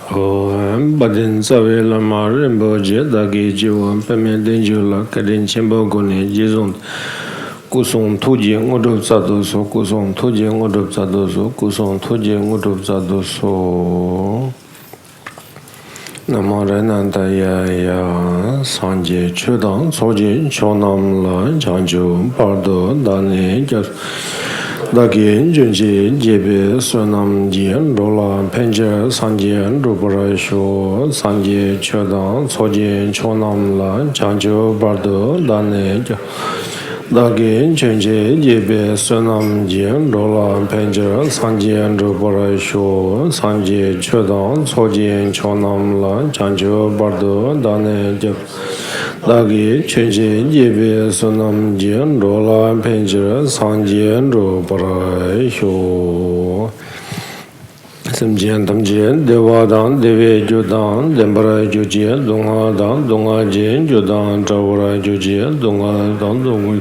Badin Sawe Lama Rinpoche Dagi Jiwan Pemen Denjula Kadin Chimbo Guni Jizun Kusong Tuji Ngudup Zadoso Kusong Tuji Ngudup Zadoso Kusong Tuji Ngudup Zadoso Namo Renandaya Ya Sanje Chudang Soji Chonam La Janju Pardo Dani Jas Dagi Junji Jebe Sunam Jian Rola Penja Sanjian Rupara Sho Sanje Chudang Soji Chonam La Janju Pardo Dani Dagi Junji Jebe Sunam Jian Rola Penja Sanjian Rupara Sho Sanje Chudang Soji Chonam La Janju Pardo Dani Dagi Chunji Jebe Sunam Jian Rola Penja Sanjian Rupara Sho Simjian Tamjian Dewa Dan Deve Judan Dembara Jujian Dunga Dan Dunga Jin Judan Trawara Jujian Dunga Dan Dunga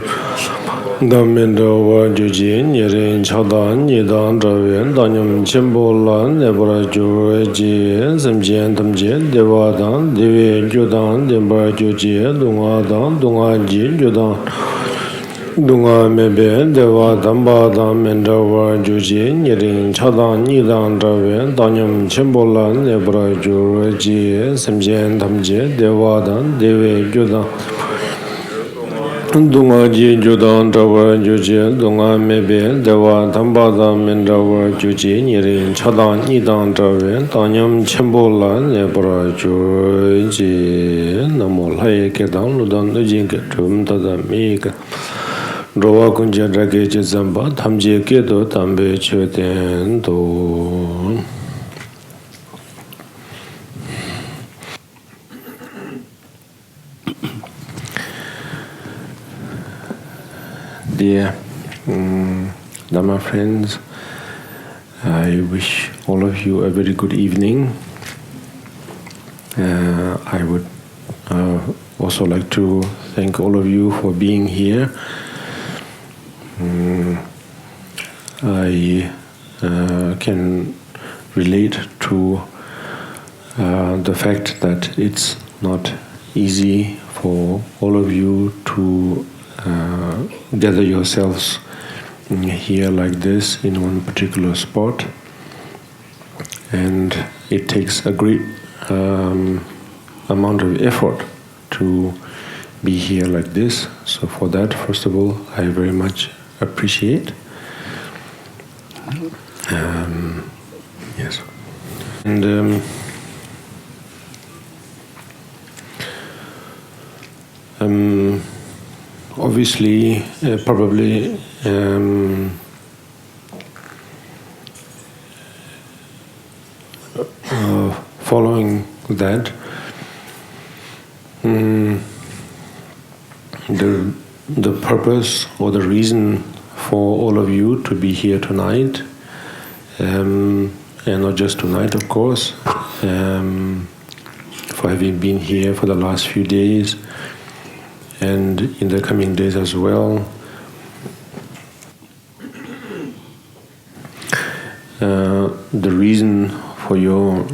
Damindawa Jujin Yerin Chadan Nidan Dravian Danyam Chimbolan Nebra Juji Simjian Tamjian Dewa Dan Deve Judan Dembara Jujian Dunga Dan Dunga Jin Judan Dunga Mebe Dewa Damba Dan Mendawa Jujin Yerin Chadan Nidan Dravian Danyam Chimbolan Nebra Juji Simjian Tamjian Dewa Dan Deve Judan Dunga Ji Judan Drawa Juji Dunga Mebe Dewa Dambada Mendawa Juji Nirin Chadan Nidan Drawen Danyam Chimbola Nebra Juji Namo Lai Kedan Ludan Nujin Ketum Tada Mika Drawa Kunja Drage Jizamba Tamji Kedo Tambe Chuten Do Dear Dhamma friends, I wish all of you a very good evening. I would also like to thank all of you for being here. I can relate to the fact that it's not easy for all of you to gather yourselves here like this in one particular spot, and it takes a great amount of effort to be here like this. So for that, first of all, I very much appreciate. Yes, and obviously, probably following that, the purpose or the reason for all of you to be here tonight, and not just tonight, of course, for having been here for the last few days, and in the coming days as well. The reason for your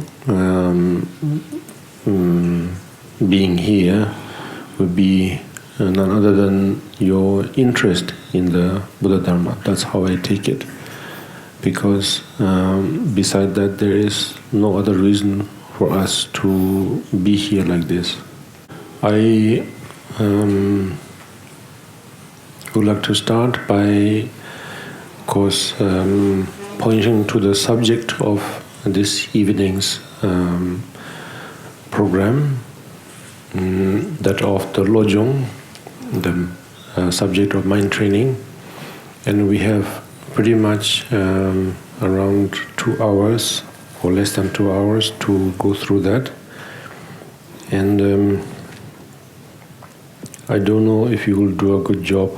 being here would be none other than your interest in the Buddha Dharma. That's how I take it. Because beside that, there is no other reason for us to be here like this. I would like to start by, of course, pointing to the subject of this evening's program, that of the Lojong, the subject of mind training, and we have pretty much around 2 hours or less than 2 hours to go through that. And I don't know if you will do a good job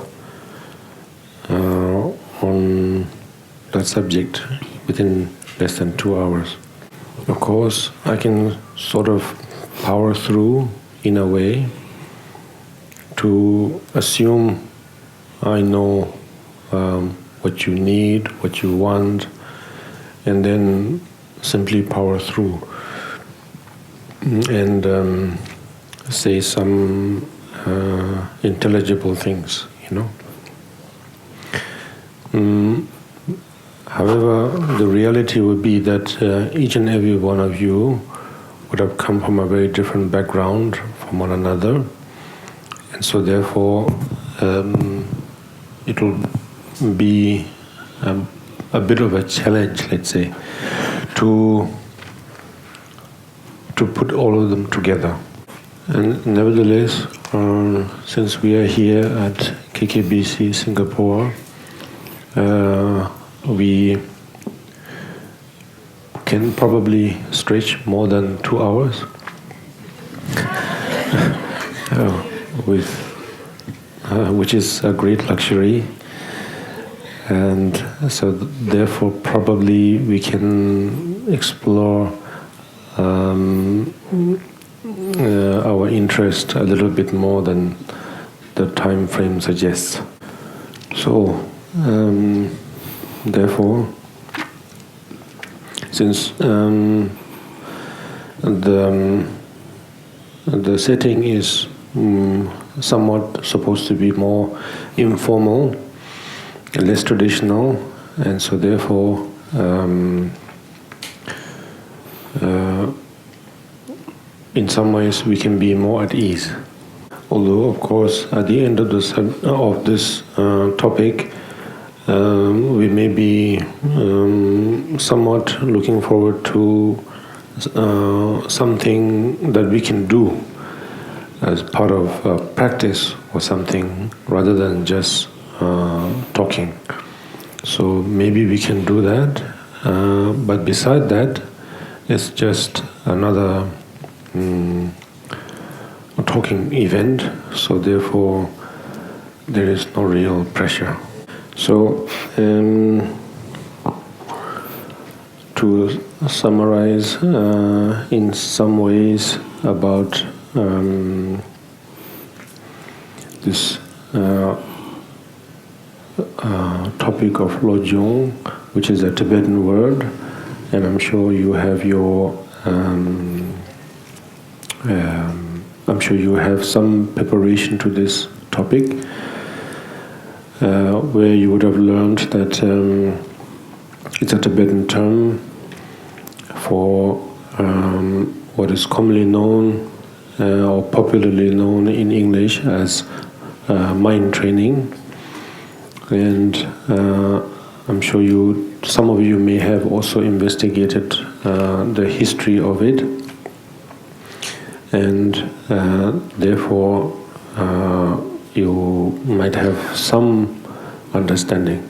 on that subject within less than 2 hours. Of course, I can sort of power through in a way to assume I know what you need, what you want, and then simply power through. and say some intelligible things, However, the reality would be that each and every one of you would have come from a very different background from one another, and so therefore it will be a bit of a challenge, let's say, to put all of them together. And nevertheless, since we are here at KKBC Singapore, we can probably stretch more than 2 hours which is a great luxury, and so therefore probably we can explore our interest a little bit more than the time frame suggests. So therefore, since the setting is somewhat supposed to be more informal, less traditional, and so therefore in some ways we can be more at ease. Although, of course, at the end of this topic, we may be somewhat looking forward to something that we can do as part of practice or something, rather than just talking. So maybe we can do that, but beside that, it's just another talking event, so therefore there is no real pressure. So to summarize in some ways about this topic of Lojong, which is a Tibetan word, and I'm sure you have your I'm sure you have some preparation to this topic, where you would have learned that it's a Tibetan term for what is commonly known or popularly known in English as mind training. And I'm sure some of you may have also investigated the history of it, and therefore you might have some understanding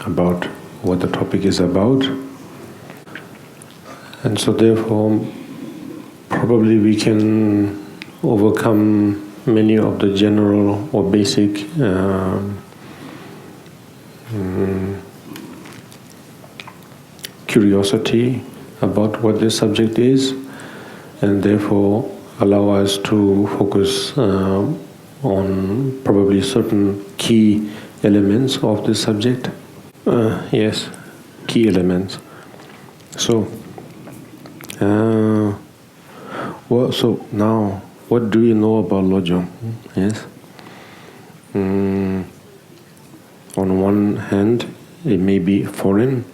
about what the topic is about. And so therefore probably we can overcome many of the general or basic curiosity about what this subject is, and therefore allow us to focus on probably certain key elements of this subject. Yes, key elements. So, so now, what do you know about Lojong? Yes. On one hand, it may be foreign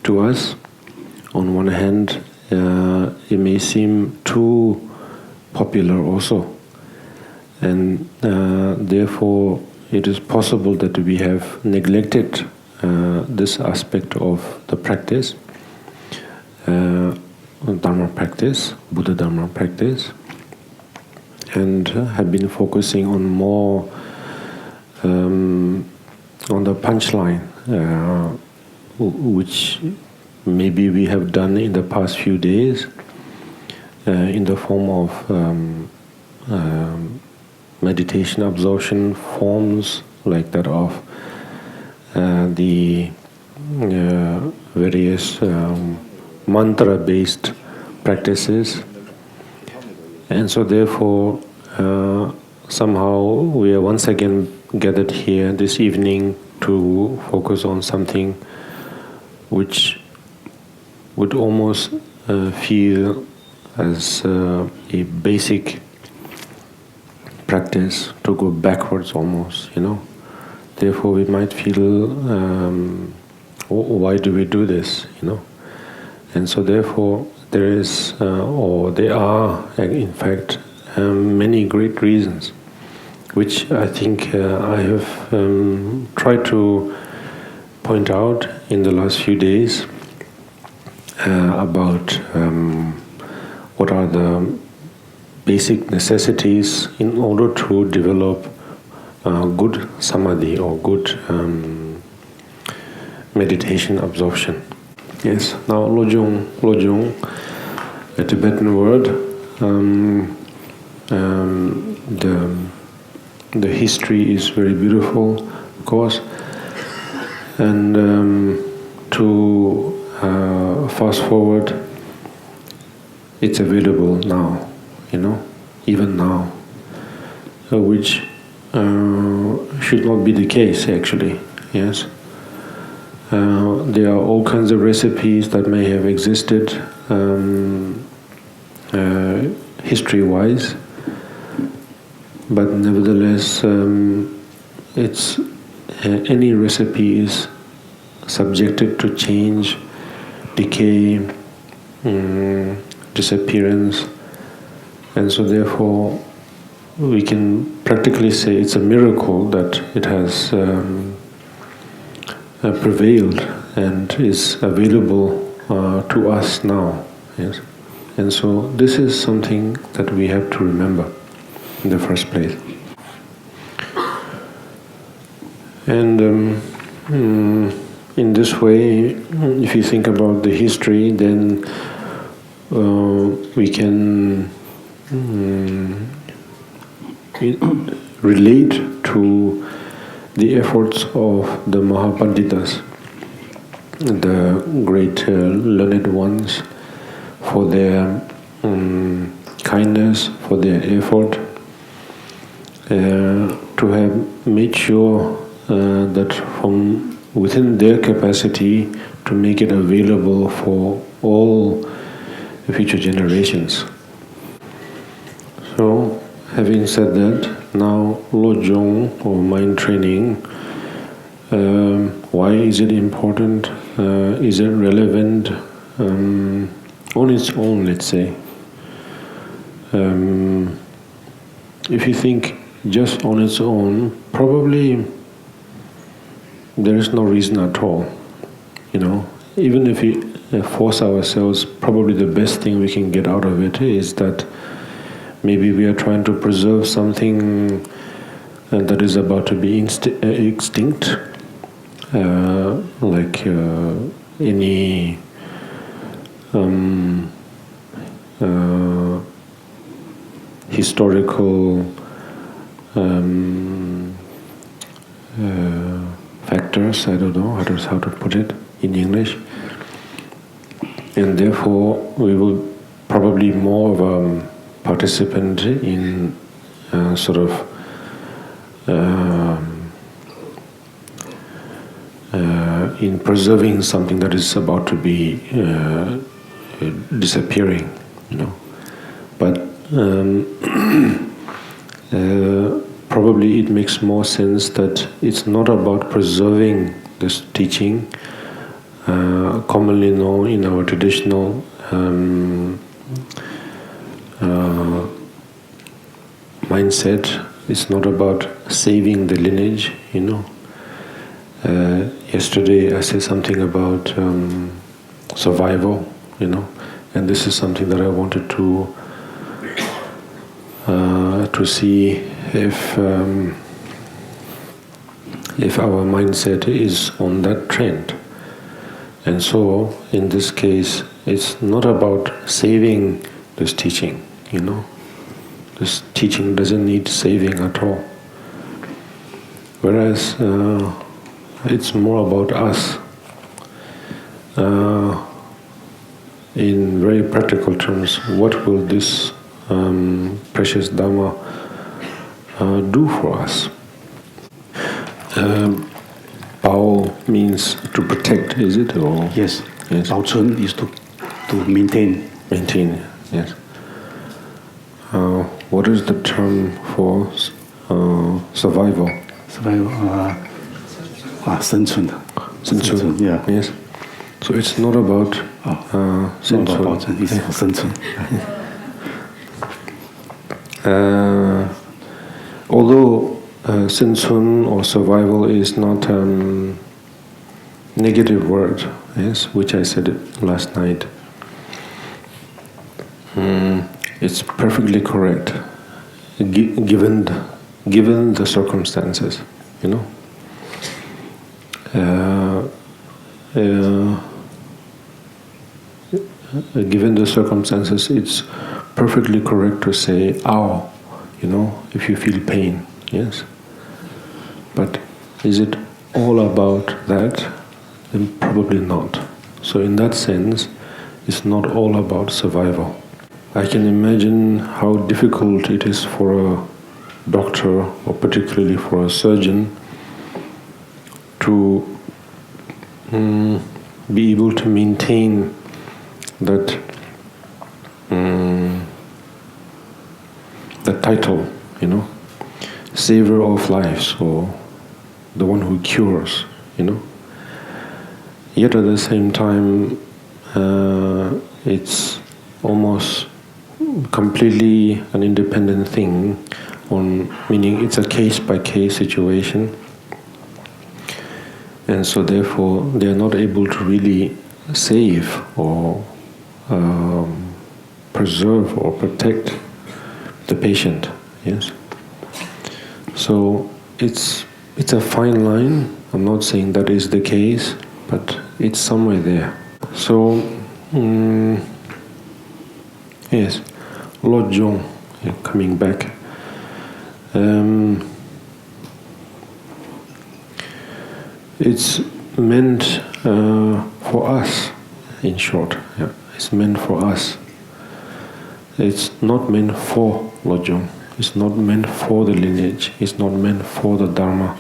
to us. On one hand, it may seem too popular also, and therefore it is possible that we have neglected this aspect of the practice, Dharma practice, Buddha Dharma practice, and have been focusing on more on the punchline, which maybe we have done in the past few days in the form of meditation absorption forms like that of the various mantra-based practices. And so therefore somehow we are once again gathered here this evening to focus on something which would almost feel as a basic practice to go backwards almost, Therefore, we might feel, why do we do this, And so, therefore, there are, in fact, many great reasons, which I think I have tried to point out in the last few days about what are the basic necessities in order to develop good samadhi or good meditation absorption. Yes, now Lojong, a Tibetan word, the history is very beautiful, of course, and to fast forward, it's available now, even now, which should not be the case actually, yes. There are all kinds of recipes that may have existed history-wise, but nevertheless, any recipe is subjected to change, decay, disappearance, and so therefore we can practically say it's a miracle that it has prevailed and is available to us now. Yes, and so this is something that we have to remember in the first place. And in this way, if you think about the history, then we can relate to the efforts of the Mahapanditas, the great learned ones, for their kindness, for their effort, to have made sure that from within their capacity to make it available for all future generations. So, having said that, now Lojong or mind training, why is it important? Is it relevant on its own, let's say? If you think just on its own, probably there is no reason at all, Even if we force ourselves, probably the best thing we can get out of it is that maybe we are trying to preserve something that is about to be extinct, like any historical factors, I don't know how to put it in English, and therefore we will probably more of a participant in in preserving something that is about to be disappearing, But probably it makes more sense that it's not about preserving this teaching, commonly known in our traditional mindset. It's not about saving the lineage, Yesterday I said something about survival, and this is something that I wanted to see if our mindset is on that trend. And so, in this case, it's not about saving this teaching, This teaching doesn't need saving at all. Whereas it's more about us. In very practical terms, what will this precious Dhamma do for us? Bao means to protect, is it? Or yes. Yes. Bao Chun is to maintain. Maintain, yes. what is the term for survival? Survival, 生存. Yeah. Yes. So it's not about Not about it's 生存. Although Sentun or survival is not negative word, yes, which I said it last night. It's perfectly correct, given the circumstances, you know. Given the circumstances, it's perfectly correct to say "ow," you know, if you feel pain, yes. But is it all about that? Then probably not. So in that sense, it's not all about survival. I can imagine how difficult it is for a doctor, or particularly for a surgeon, to be able to maintain that the title, you know, savior of lives, or the one who cures, you know. Yet at the same time, it's almost completely an independent thing, meaning it's a case-by-case situation, and so therefore they are not able to really save or preserve or protect the patient. Yes. So it's a fine line. I'm not saying that is the case, but it's somewhere there. So yes, Lord Jong, coming back. It's meant for us, in short. Yeah. It's meant for us. It's not meant for Lord Jong. It's not meant for the lineage. It's not meant for the Dharma.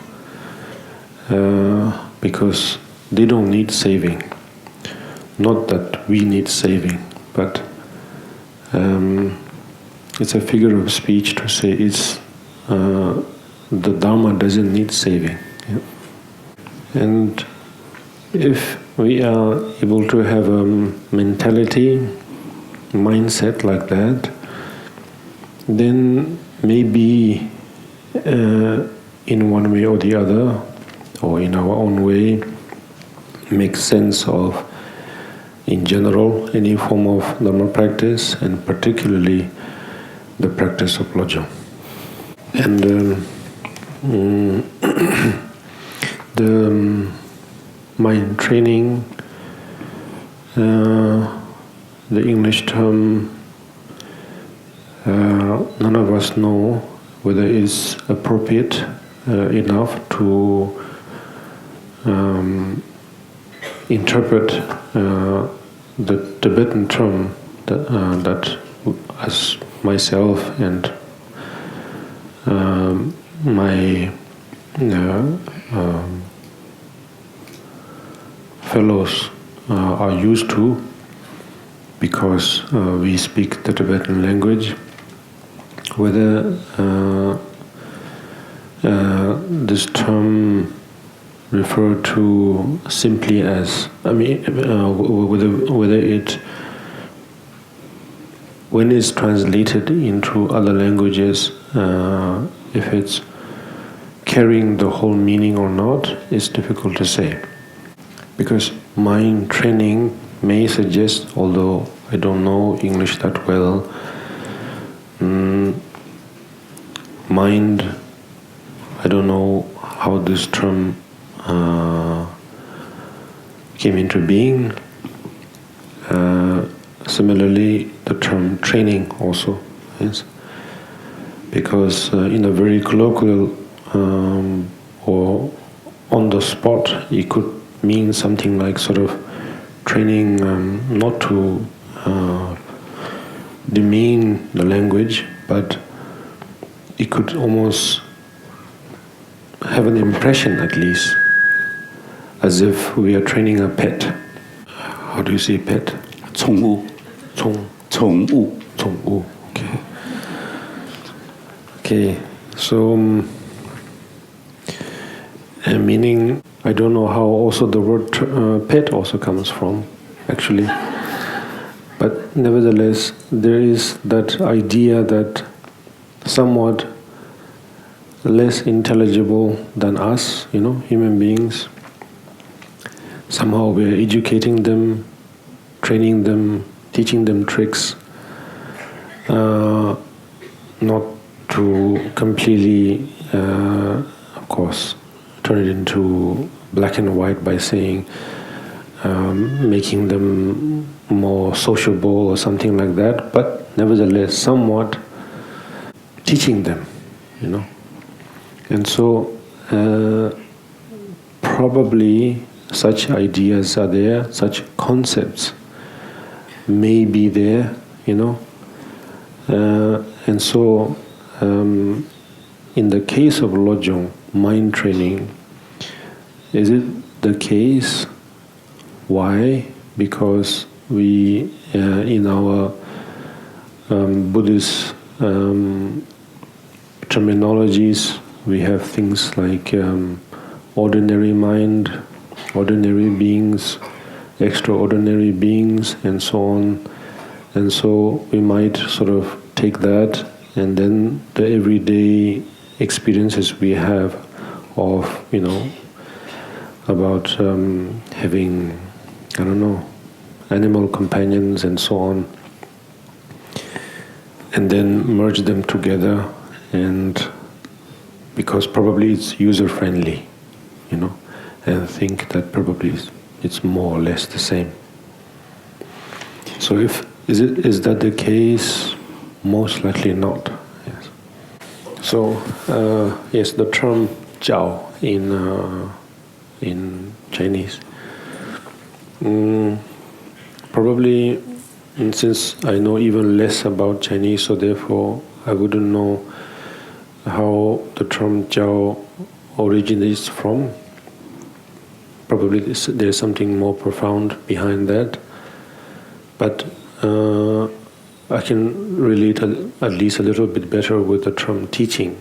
Because they don't need saving. Not that we need saving, but it's a figure of speech to say it's the Dharma doesn't need saving. Yeah. And if we are able to have a mindset like that, then maybe in one way or the other, or in our own way, make sense of, in general, any form of Dharma practice, and particularly the practice of Lojong. And the mind training, the English term, none of us know whether it's appropriate enough to interpret the Tibetan term that as myself and my fellows are used to, because we speak the Tibetan language, whether this term referred to simply as, whether it, when it's translated into other languages, if it's carrying the whole meaning or not, is difficult to say. Because mind training may suggest, although I don't know English that well, mind, I don't know how this term came into being. Similarly, the term training also, yes, because in a very colloquial or on the spot, it could mean something like sort of training, not to demean the language, but it could almost have an impression, at least, as if we are training a pet. How do you say pet? 宠物. 宠物. Okay. Okay, so meaning, I don't know how also the word pet also comes from, actually. But nevertheless, there is that idea that somewhat less intelligible than us, human beings. Somehow we are educating them, training them, teaching them tricks, not to completely, of course, turn it into black and white by saying, making them more sociable or something like that, but nevertheless somewhat teaching them, And so probably such ideas are there, such concepts may be there, and so in the case of Lojong, mind training, is it the case? Why? Because we, in our Buddhist terminologies, we have things like ordinary mind, ordinary beings, extraordinary beings, and so on. And so we might sort of take that, and then the everyday experiences we have of, about having, animal companions and so on, and then merge them together, and because probably it's user-friendly, and think that probably it's more or less the same. So is that the case? Most likely not. Yes. So yes, the term "jiao" in Chinese. Probably, since I know even less about Chinese, so therefore I wouldn't know how the term "jiao" originates from. Probably there's something more profound behind that, but I can relate at least a little bit better with the term teaching,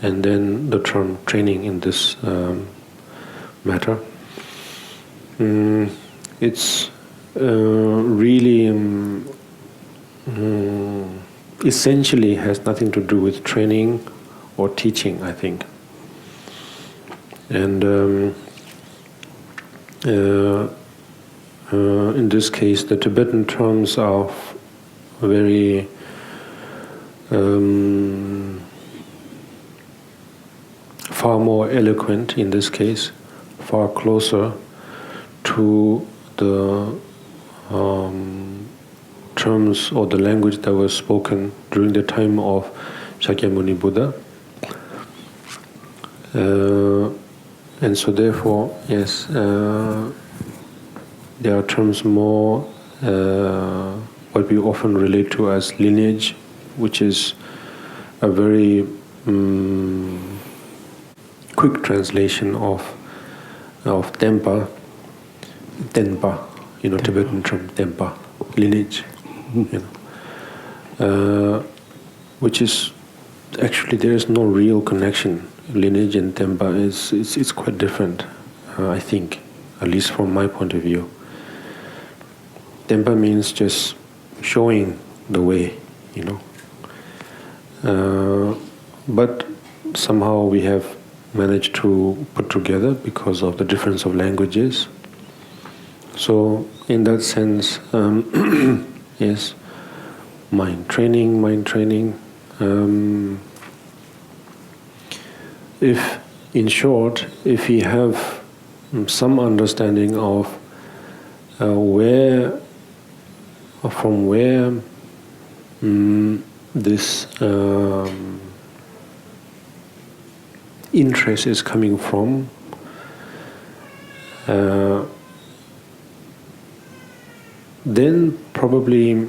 and then the term training in this matter. It's really essentially has nothing to do with training or teaching, I think. And in this case, the Tibetan terms are very far more eloquent in this case, far closer to the terms or the language that was spoken during the time of Shakyamuni Buddha. And so therefore, yes, there are terms more what we often relate to as lineage, which is a very quick translation of Tenpa, Tibetan term Tenpa, lineage, which is actually there is no real connection. Lineage and Tenpa it's quite different, I think, at least from my point of view. Tenpa means just showing the way, but somehow we have managed to put together because of the difference of languages. So in that sense, yes, mind training. If, in short, if we have some understanding of from where this interest is coming from, then probably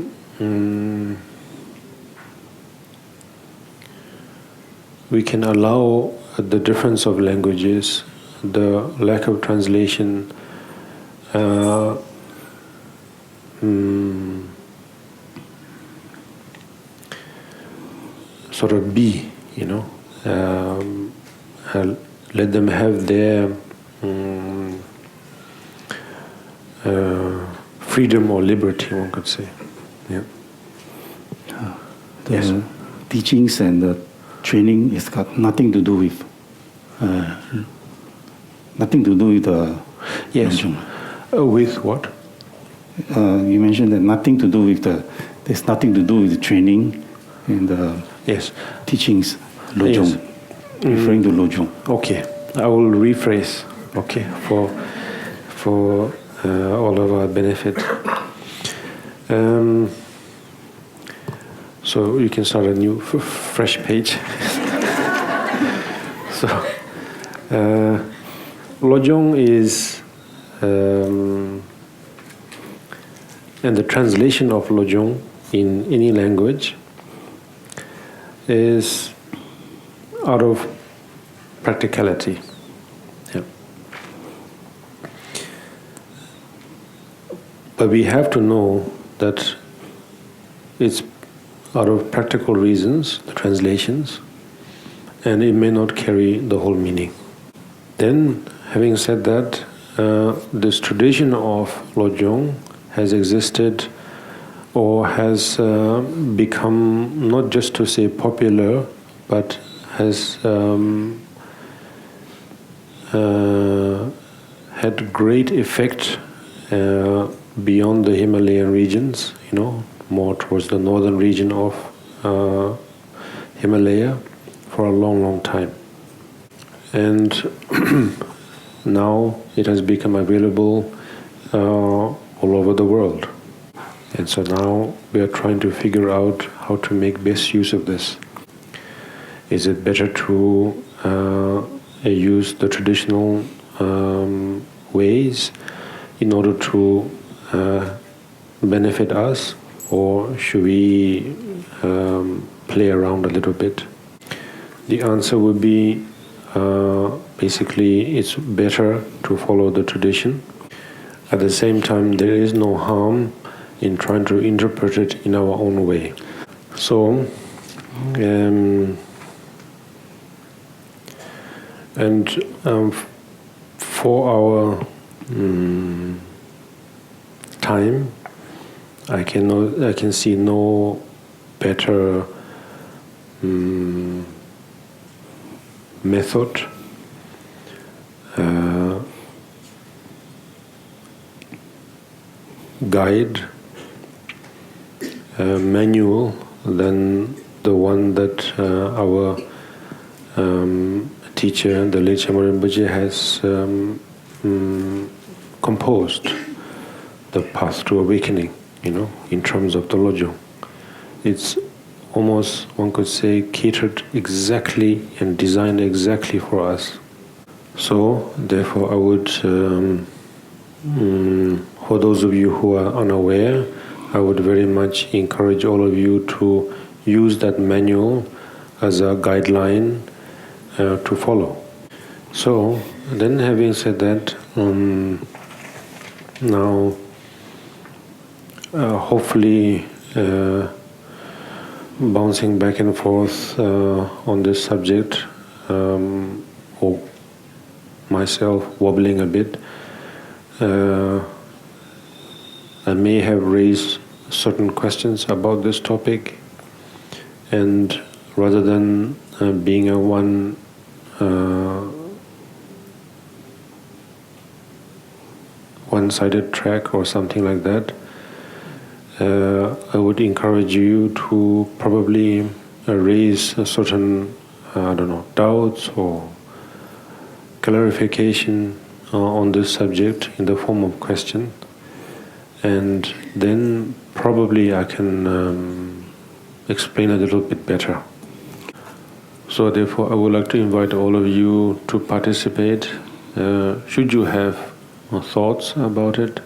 we can allow the difference of languages, the lack of translation, sort of be, let them have their freedom or liberty, one could say. Yeah. The teachings and the training has got nothing to do with the Yes. Lojong. With what? You mentioned that there's nothing to do with the training and the Yes. teachings, Lojong, Yes. referring to Lojong. Okay, I will rephrase. Okay, for all of our benefit. So you can start a new, fresh page. So, Lojong is, and the translation of Lojong in any language is out of practicality. Yeah. But we have to know that it's out of practical reasons, the translations, and it may not carry the whole meaning. Then, having said that, this tradition of Lojong has existed or has become not just to say popular, but has had great effect beyond the Himalayan regions, more towards the northern region of Himalaya for a long, long time. And now it has become available all over the world. And so now we are trying to figure out how to make best use of this. Is it better to use the traditional ways in order to benefit us, or should we play around a little bit? The answer would be basically it's better to follow the tradition. At the same time, there is no harm in trying to interpret it in our own way. So, for our time, I can see no better method guide manual than the one that our teacher, the late Shamar Rinpoche, has composed, the path to awakening, in terms of the Lojong. It's almost, one could say, catered exactly and designed exactly for us. So, therefore, I would, for those of you who are unaware, I would very much encourage all of you to use that manual as a guideline to follow. So, then having said that, now hopefully bouncing back and forth on this subject, or myself wobbling a bit, I may have raised certain questions about this topic, and rather than being a one-sided track or something like that, I would encourage you to probably raise a certain, doubts or clarification on this subject in the form of question, and then probably I can explain a little bit better. So therefore I would like to invite all of you to participate, should you have thoughts about it,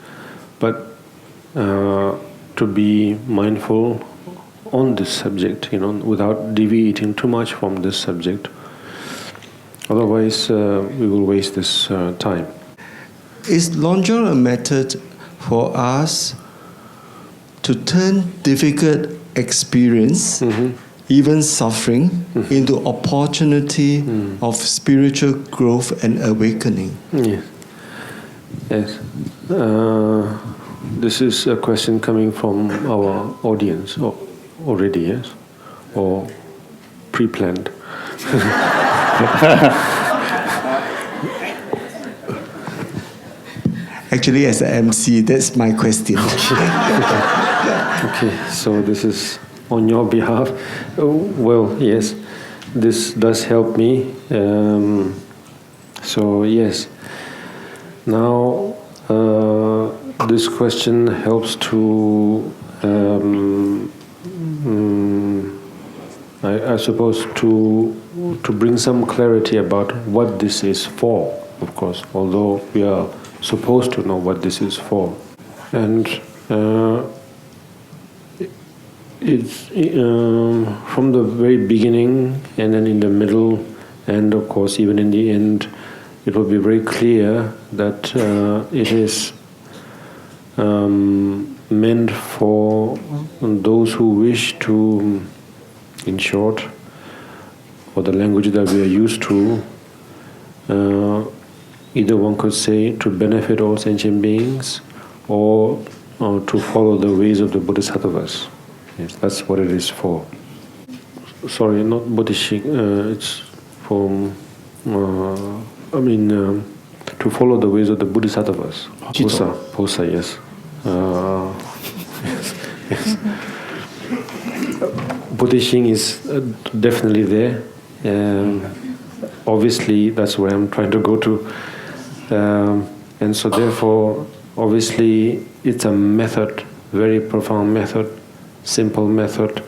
but to be mindful on this subject, without deviating too much from this subject. Otherwise, we will waste this time. Is Lojong a method for us to turn difficult experience even suffering, into opportunity of spiritual growth and awakening. Yes. Yes. This is a question coming from our audience already, yes? Or pre-planned? Actually, as an MC, that's my question. Okay, so this is on your behalf. Well, yes, this does help me. So, yes. Now, this question helps to, I suppose, to bring some clarity about what this is for, of course, although we are supposed to know what this is for. And it's from the very beginning, and then in the middle, and of course even in the end, it will be very clear that it is meant for those who wish to, in short, or the language that we are used to, either one could say to benefit all sentient beings, or to follow the ways of the Bodhisattvas. Yes, that's what it is for. Sorry, not Bodhisattva, it's for, to follow the ways of the Bodhisattvas. Posa, yes. Yes, yes. Bodhisattva is definitely there. Obviously, that's where I'm trying to go to. And so therefore, obviously, it's a method, very profound method, simple method.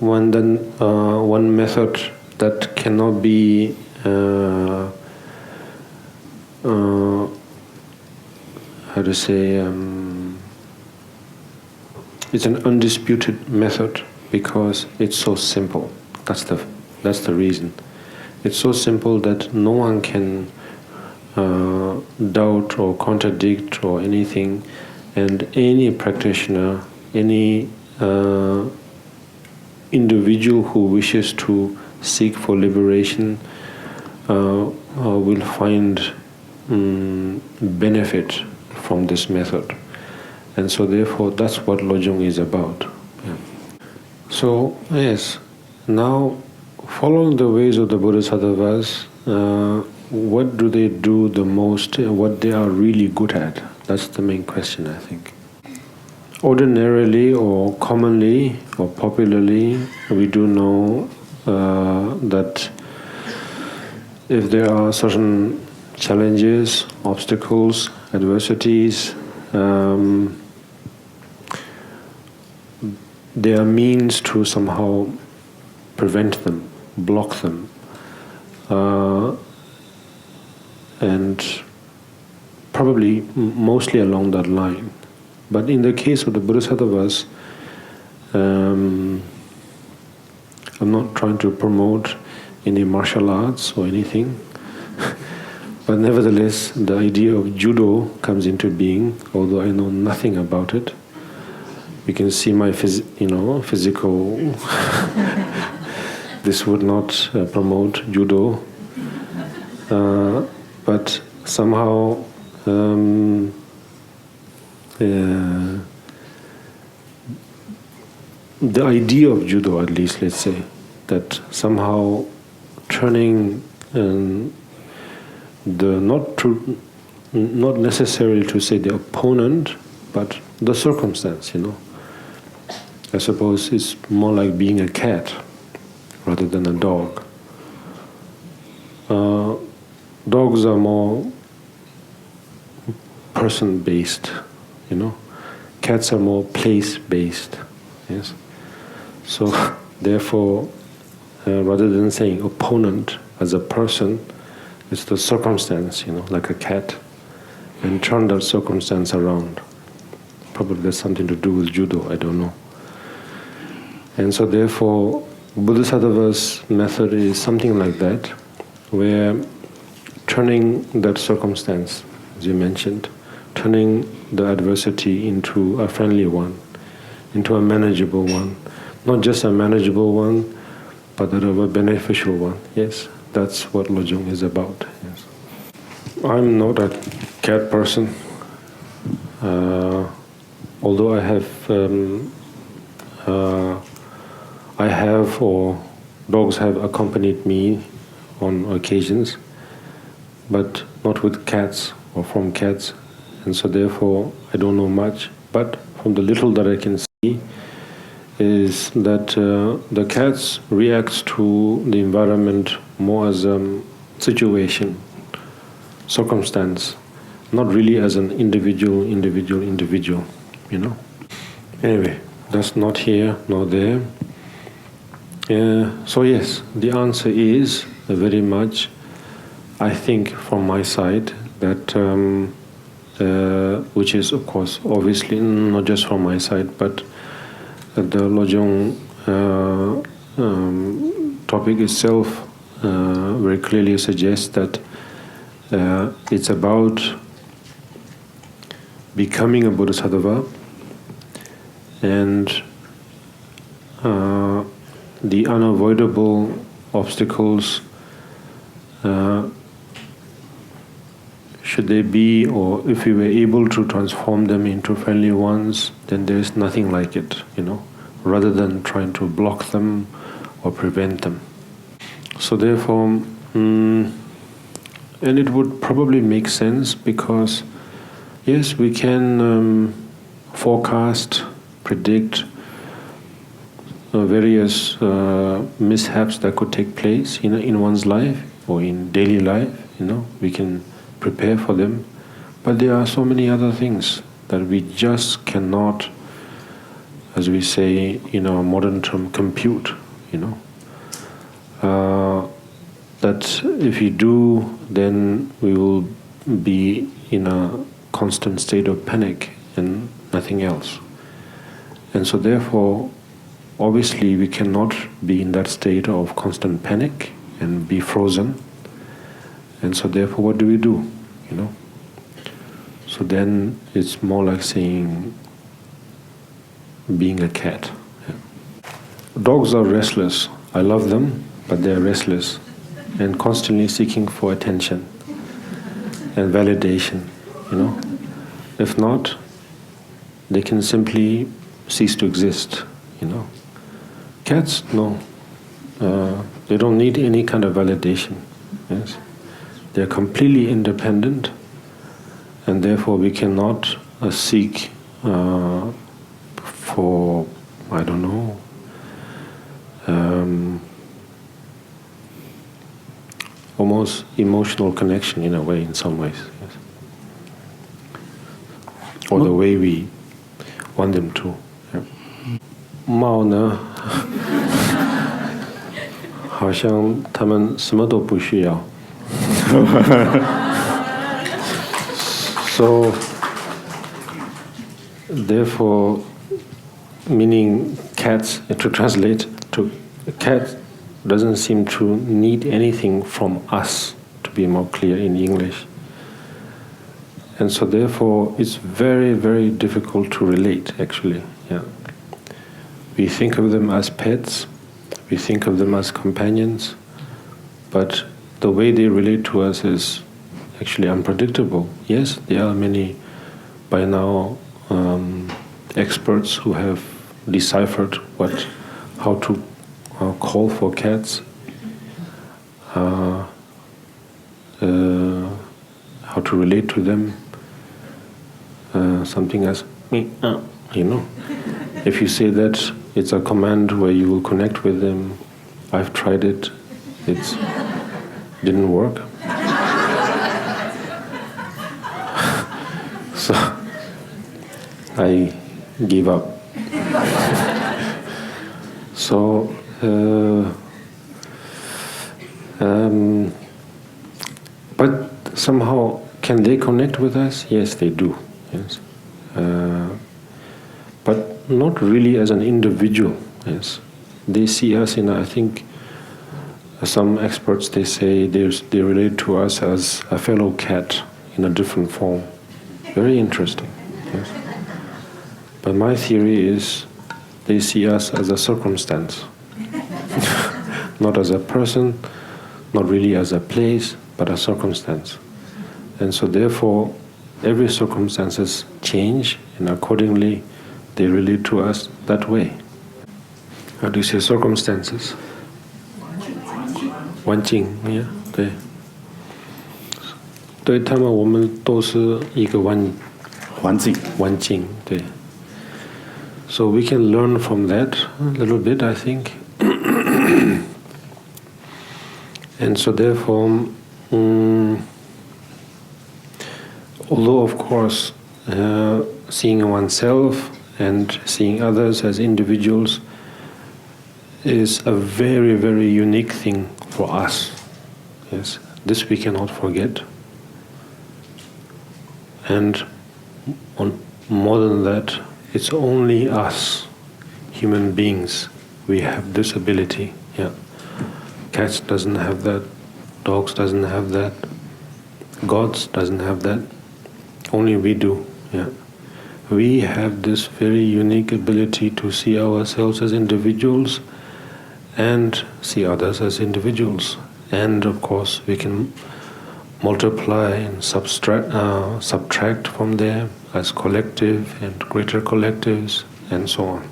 One method that cannot be how to say, it's an undisputed method because it's so simple. That's the reason. It's so simple that no one can doubt or contradict or anything, and any practitioner, any individual who wishes to seek for liberation will find benefit from this method. And so therefore that's what Lojong is about. Yeah. So yes, now following the ways of the Bodhisattvas, what do they do the most, what they are really good at? That's the main question, I think. Ordinarily or commonly or popularly, we do know that if there are certain challenges, obstacles, adversities, there are means to somehow prevent them, block them, and probably mostly along that line. But in the case of the Bodhisattvas, I'm not trying to promote any martial arts or anything, but nevertheless, the idea of judo comes into being, although I know nothing about it. You can see my physical. This would not promote judo, but somehow the idea of judo, at least, let's say, that somehow turning not necessarily to say the opponent, but the circumstance, I suppose it's more like being a cat rather than a dog. Dogs are more person-based, Cats are more place-based, yes. So, therefore, rather than saying opponent as a person, it's the circumstance, like a cat, and turn that circumstance around. Probably there's something to do with judo, I don't know. And so therefore, Bodhisattva's method is something like that, where turning that circumstance, as you mentioned, turning the adversity into a friendly one, into a manageable one. Not just a manageable one, but a beneficial one. Yes, that's what Lojong is about. Yes. I'm not a cat person, although I have or dogs have accompanied me on occasions, but not with cats or from cats, and so therefore I don't know much. But from the little that I can see, is that the cats react to the environment more as a situation, circumstance, not really as an individual, you know. Anyway, that's not here nor there. So yes, the answer is very much, I think, from my side, that which is, of course, obviously not just from my side, but the Lojong topic itself very clearly suggests that it's about becoming a bodhisattva, and the unavoidable obstacles, should they be, or if we were able to transform them into friendly ones, then there is nothing like it, you know, rather than trying to block them or prevent them. So therefore, and it would probably make sense, because yes, we can forecast, predict various mishaps that could take place in one's life or in daily life, you know, we can prepare for them. But there are so many other things that we just cannot, as we say in our modern term, compute, you know. That if we do, then we will be in a constant state of panic and nothing else. And so therefore, obviously we cannot be in that state of constant panic and be frozen. And so therefore, what do we do, you know? So then it's more like saying being a cat. Yeah. Dogs are restless. I love them, but they're restless and constantly seeking for attention and validation, you know. If not, they can simply cease to exist, you know. Cats, no. They don't need any kind of validation. Yes, they're completely independent, and therefore we cannot seek for, I don't know, almost emotional connection in a way, in some ways, yes. Or the way we want them to. Yeah. 猫呢，好像他们什么都不需要。So, therefore, meaning cats, to translate, to cat doesn't seem to need anything from us, to be more clear in English. And so therefore, it's very, very difficult to relate, actually. Yeah. We think of them as pets, we think of them as companions, but the way they relate to us is actually unpredictable. Yes, there are many, by now, experts who have deciphered how to call for cats, how to relate to them, something as me, you know. If you say that, it's a command where you will connect with them. I've tried it, it didn't work. So I give up. So but somehow, can they connect with us? Yes, they do. Yes, but not really as an individual. Yes, they see us in. I think some experts, they say they relate to us as a fellow cat in a different form. Very interesting. Yes. But my theory is they see us as a circumstance. Not as a person, not really as a place, but a circumstance. And so therefore, every circumstances change, and accordingly, they relate to us that way. How do you say circumstances? 环境 yeah, 对。对他们，我们都是一个环境，对。So we can learn from that a little bit, I think. And so therefore, although of course seeing oneself and seeing others as individuals is a very, very unique thing for us. Yes, this we cannot forget. And more than that, it's only us, human beings, we have this ability. Yeah, cats doesn't have that, dogs doesn't have that, gods doesn't have that. Only we do. Yeah, we have this very unique ability to see ourselves as individuals and see others as individuals. And of course, we can multiply and subtract from there as collective and greater collectives, and so on.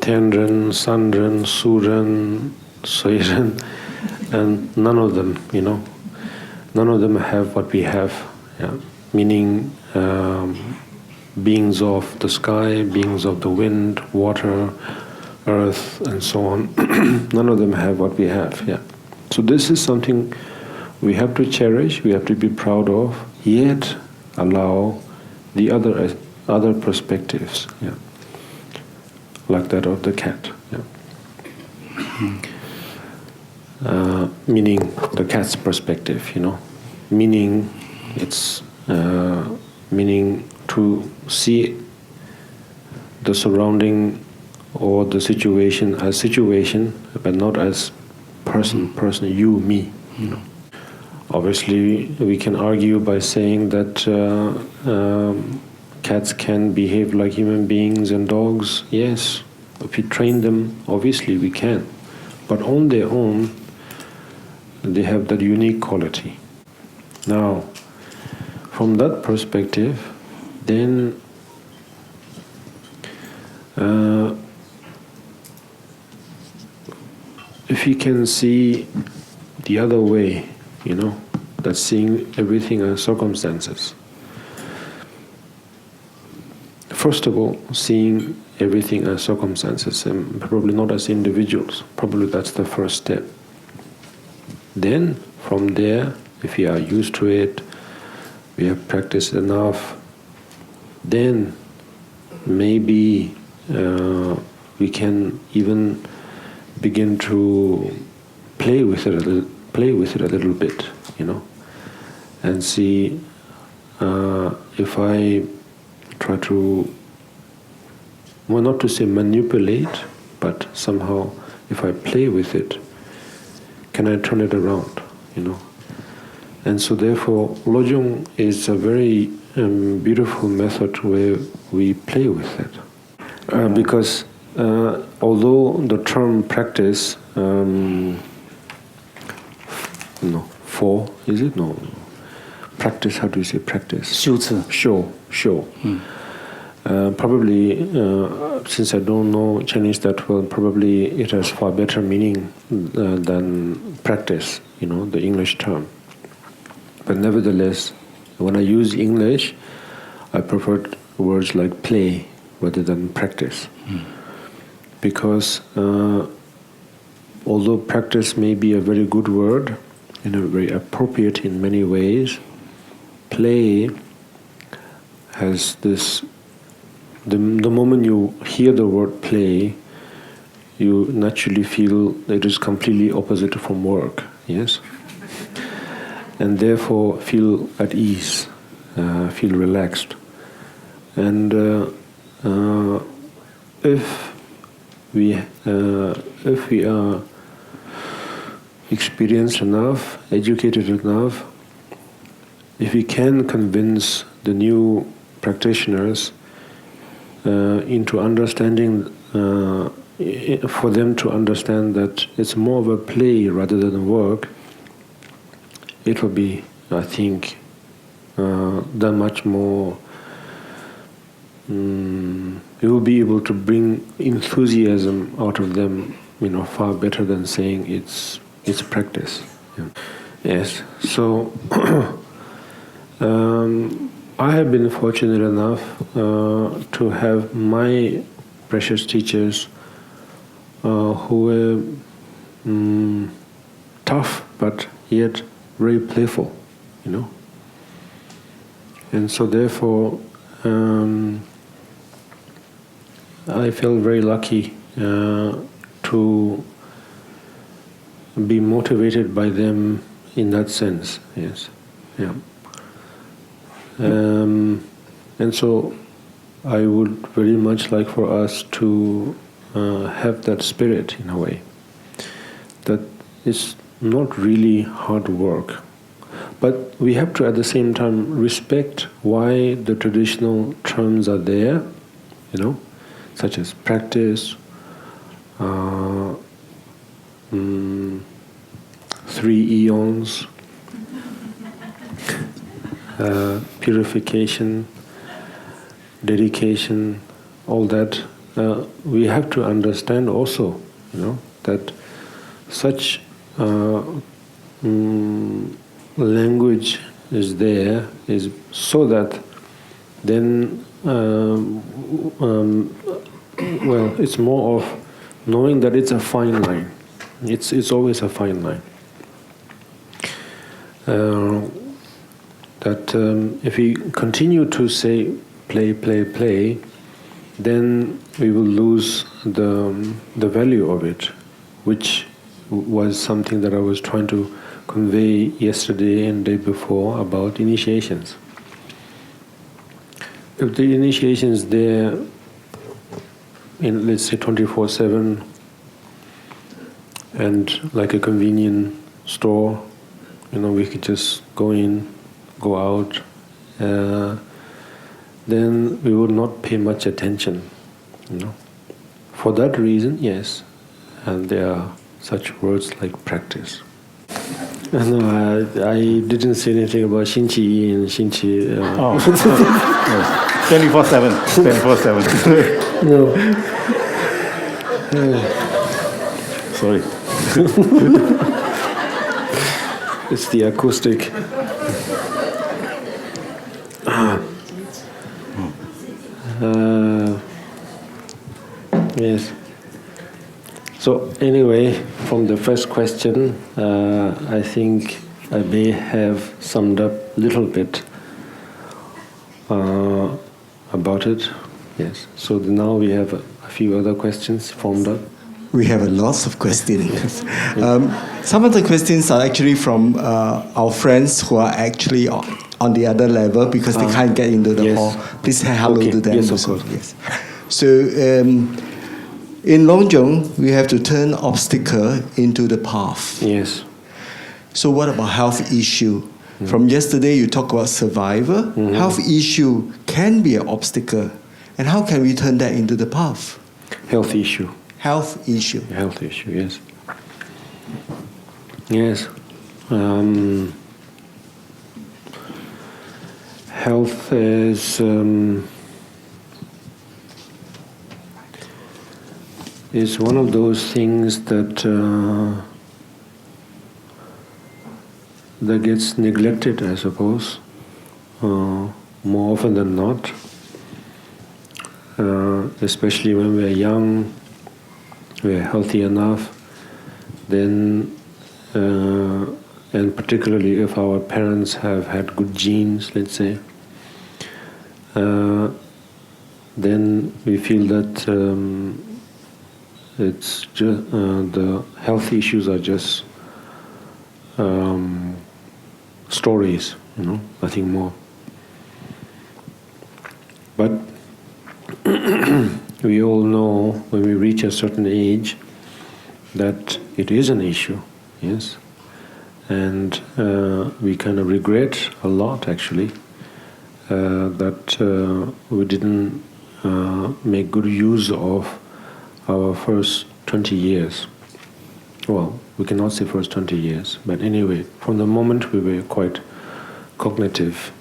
Tenren, Sandren, Suren, Soiren, and none of them, none of them have what we have. Yeah? Meaning beings of the sky, beings of the wind, water, earth, and so on. None of them have what we have. Yeah. So this is something we have to cherish, we have to be proud of, yet allow the other perspectives, yeah, like that of the cat. Yeah. Meaning the cat's perspective, meaning it's meaning to see the surrounding or the situation as situation, but not as person, you, me. Obviously, we can argue by saying that cats can behave like human beings and dogs. Yes, if we train them, obviously we can. But on their own, they have that unique quality. Now, from that perspective, then if you can see the other way, that's seeing everything as circumstances. First of all, seeing everything as circumstances, and probably not as individuals. Probably that's the first step. Then, from there, if we are used to it, we have practiced enough, then maybe we can even begin to play with it a little bit, and see if I try to, well, not to say manipulate, but somehow if I play with it, can I turn it around, And so therefore, Lojong is a very beautiful method where we play with it. Because although the term practice, is it? No. Practice, how do you say practice? 修持. Show. Probably, since I don't know Chinese that well, probably it has far better meaning than practice, the English term. But nevertheless, when I use English, I prefer words like play rather than practice. Because although practice may be a very good word, very appropriate in many ways, play has this, the moment you hear the word play, you naturally feel it is completely opposite from work, yes? And therefore feel at ease, feel relaxed. And if we are experienced enough, educated enough, if we can convince the new practitioners into understanding, for them to understand that it's more of a play rather than work, it will be, I think, that much more. You will be able to bring enthusiasm out of them, far better than saying it's practice. Yeah. Yes. So I have been fortunate enough to have my precious teachers who were tough but yet very playful, and so therefore I felt very lucky to be motivated by them in that sense. Yes, yeah. And so I would very much like for us to have that spirit in a way, that it's not really hard work, but we have to at the same time respect why the traditional terms are there, such as practice, 3 eons, purification, dedication, all that. We have to understand also, that such language is there, is so that then, it's more of knowing that it's a fine line. It's always a fine line. That if we continue to say play, play, play, then we will lose the value of it, which was something that I was trying to convey yesterday and day before about initiations. If the initiation is there in, let's say, 24/7, and like a convenient store, we could just go in, go out, then we would not pay much attention, For that reason, yes, and there are such words like practice. No, I didn't say anything about Shinchi Yi and Shinchi. 24/7. 24/7. No. Sorry. It's the acoustic. Yes. So anyway, from the first question, I think I may have summed up a little bit about it. Yes. So now we have a few other questions formed up. We have a lots of questions. Some of the questions are actually from our friends who are actually on the other level because they can't get into the hall. Please say hello to them. Yes, of course. Yes. So in Longjong, we have to turn obstacle into the path. Yes. So what about health issue? From yesterday, you talk about survivor. Health issue can be an obstacle. And how can we turn that into the path? Health issue. Health issue. Health issue, yes. Yes. Health is one of those things that that gets neglected, I suppose, more often than not. Especially when we're young, we're healthy enough, then, and particularly if our parents have had good genes, let's say, then we feel that it's just the health issues are just stories, nothing more. But we all know when we reach a certain age that it is an issue, yes, and we kind of regret a lot actually that we didn't make good use of our first 20 years. Well, we cannot say first 20 years, but anyway, from the moment we were quite cognitive,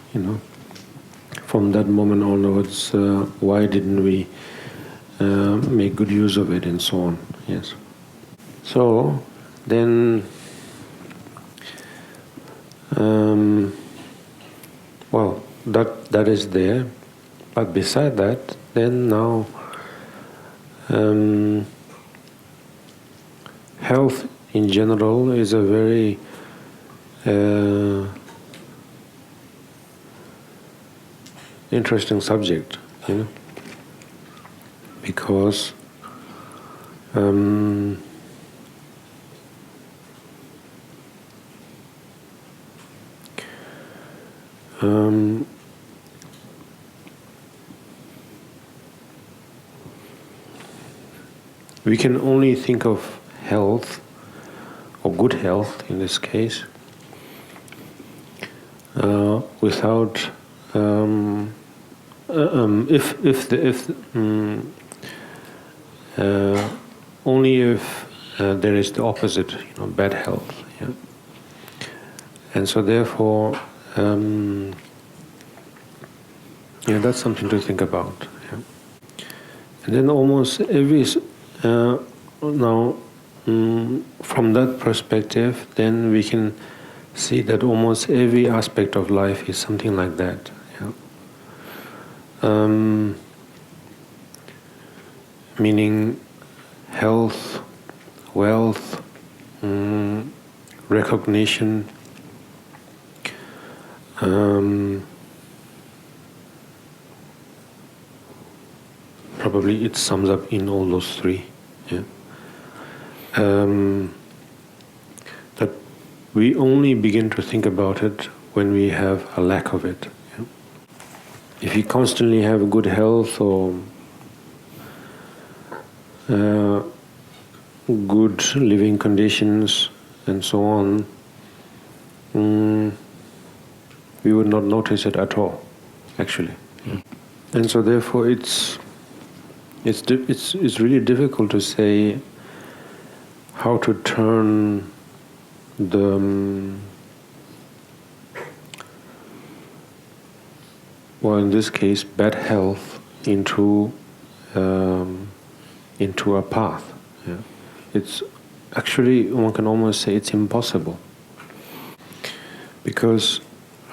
from that moment onwards, why didn't we make good use of it and so on, yes. So, then, well, that is there, but beside that, then now, health in general is a very interesting subject, because we can only think of health, or good health in this case, without only if there is the opposite, bad health. Yeah? And so therefore, that's something to think about. Yeah? And then almost every now, from that perspective, then we can see that almost every aspect of life is something like that. Yeah? Meaning health, wealth, recognition, probably it sums up in all those three. Yeah? That we only begin to think about it when we have a lack of it. Yeah? If you constantly have good health or good living conditions and so on, we would not notice it at all, actually. Mm. And so therefore it's really difficult to say how to turn the well, in this case, bad health into a path. Yeah. It's actually, one can almost say it's impossible, because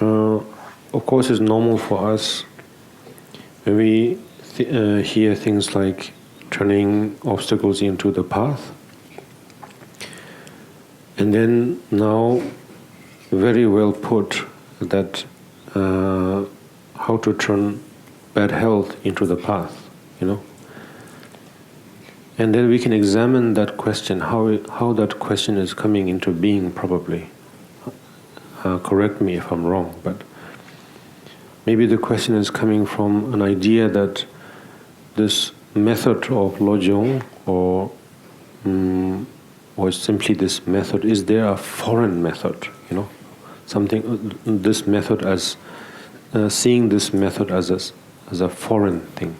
of course it's normal for us when we hear things like turning obstacles into the path, and then now very well put that how to turn bad health into the path, and then we can examine that question, how that question is coming into being, probably. Correct me if I'm wrong, but maybe the question is coming from an idea that this method of Lojong, or simply this method, is there a foreign method, something, this method as, seeing this method as a foreign thing,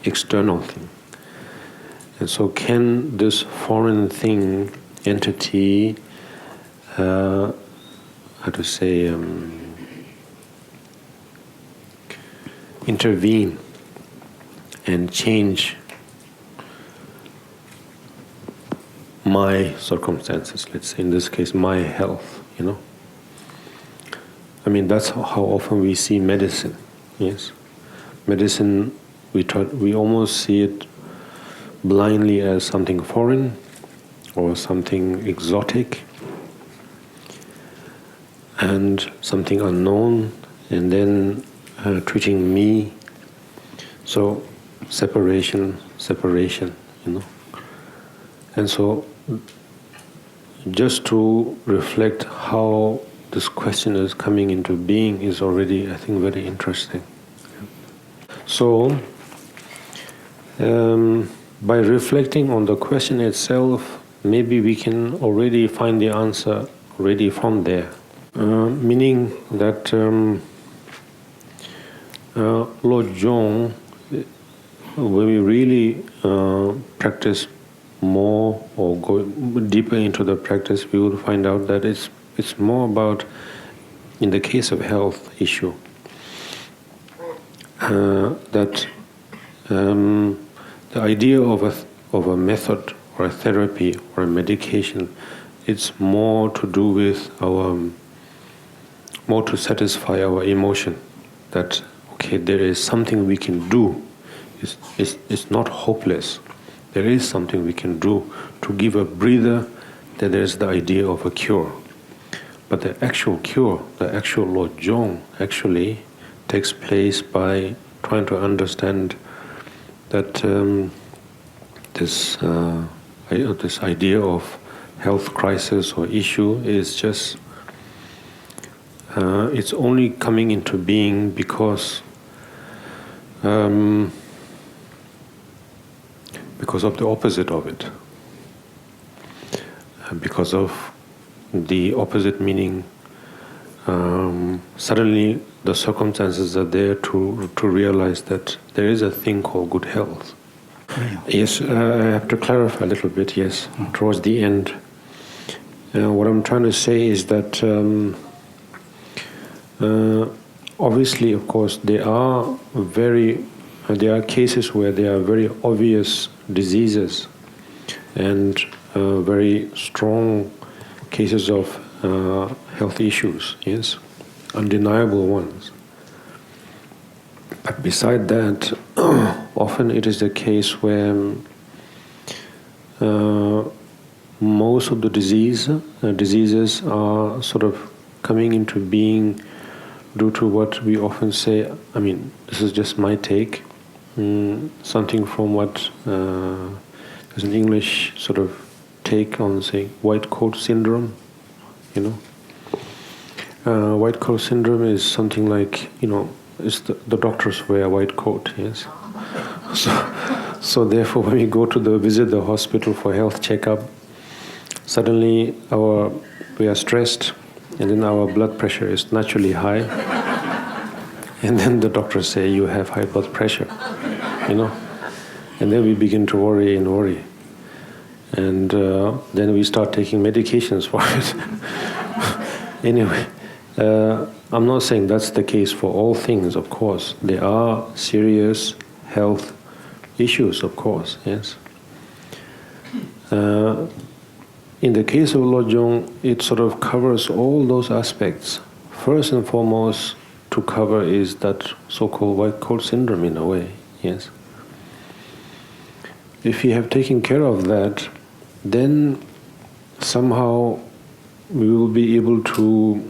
external thing. And so can this foreign thing, entity, intervene and change my circumstances, let's say in this case my health, I mean, that's how often we see medicine, yes. Medicine, we almost see it blindly as something foreign or something exotic and something unknown, and then treating me. So separation, And so just to reflect how this question is coming into being is already, I think, very interesting. So by reflecting on the question itself, maybe we can already find the answer already from there. Meaning that Lojong when we really practice more or go deeper into the practice, we will find out that it's more about, in the case of health issue, that the idea of a method or a therapy or a medication, it's more to do with more to satisfy our emotion, that okay, there is something we can do. It's not hopeless. There is something we can do to give a breather, that there's the idea of a cure. But the actual cure, the actual Lojong, actually takes place by trying to understand that this idea of health crisis or issue is just, it's only coming into being because of the opposite of it. Because of the opposite meaning, suddenly the circumstances are there to realize that there is a thing called good health. Yes, I have to clarify a little bit, yes, towards the end. What I'm trying to say is that obviously, of course, there are cases where there are very obvious diseases and very strong cases of health issues, yes, undeniable ones. But beside that, often it is the case where most of the diseases are sort of coming into being due to what we often say, I mean, this is just my take, something from what there's an English sort of take on, say, white coat syndrome, you know. White coat syndrome is something like, you know, it's the doctors wear a white coat, yes. So therefore, when we go to visit the hospital for health checkup, suddenly we are stressed, and then our blood pressure is naturally high, and then the doctors say you have high blood pressure, you know, and then we begin to worry, and then we start taking medications for it. Anyway, I'm not saying that's the case for all things, of course. There are serious health issues, of course, yes. In the case of Lojong, it sort of covers all those aspects. First and foremost to cover is that so-called white coat syndrome in a way, yes. If you have taken care of that, then somehow we will be able to,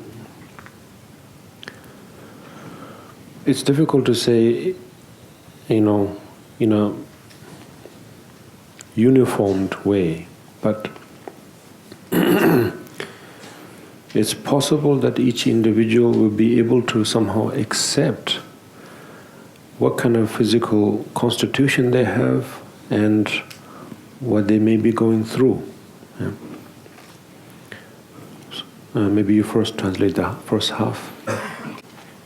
it's difficult to say, you know, in a uniformed way, but it's possible that each individual will be able to somehow accept what kind of physical constitution they have and what they may be going through. Yeah. Maybe you first translate the first half.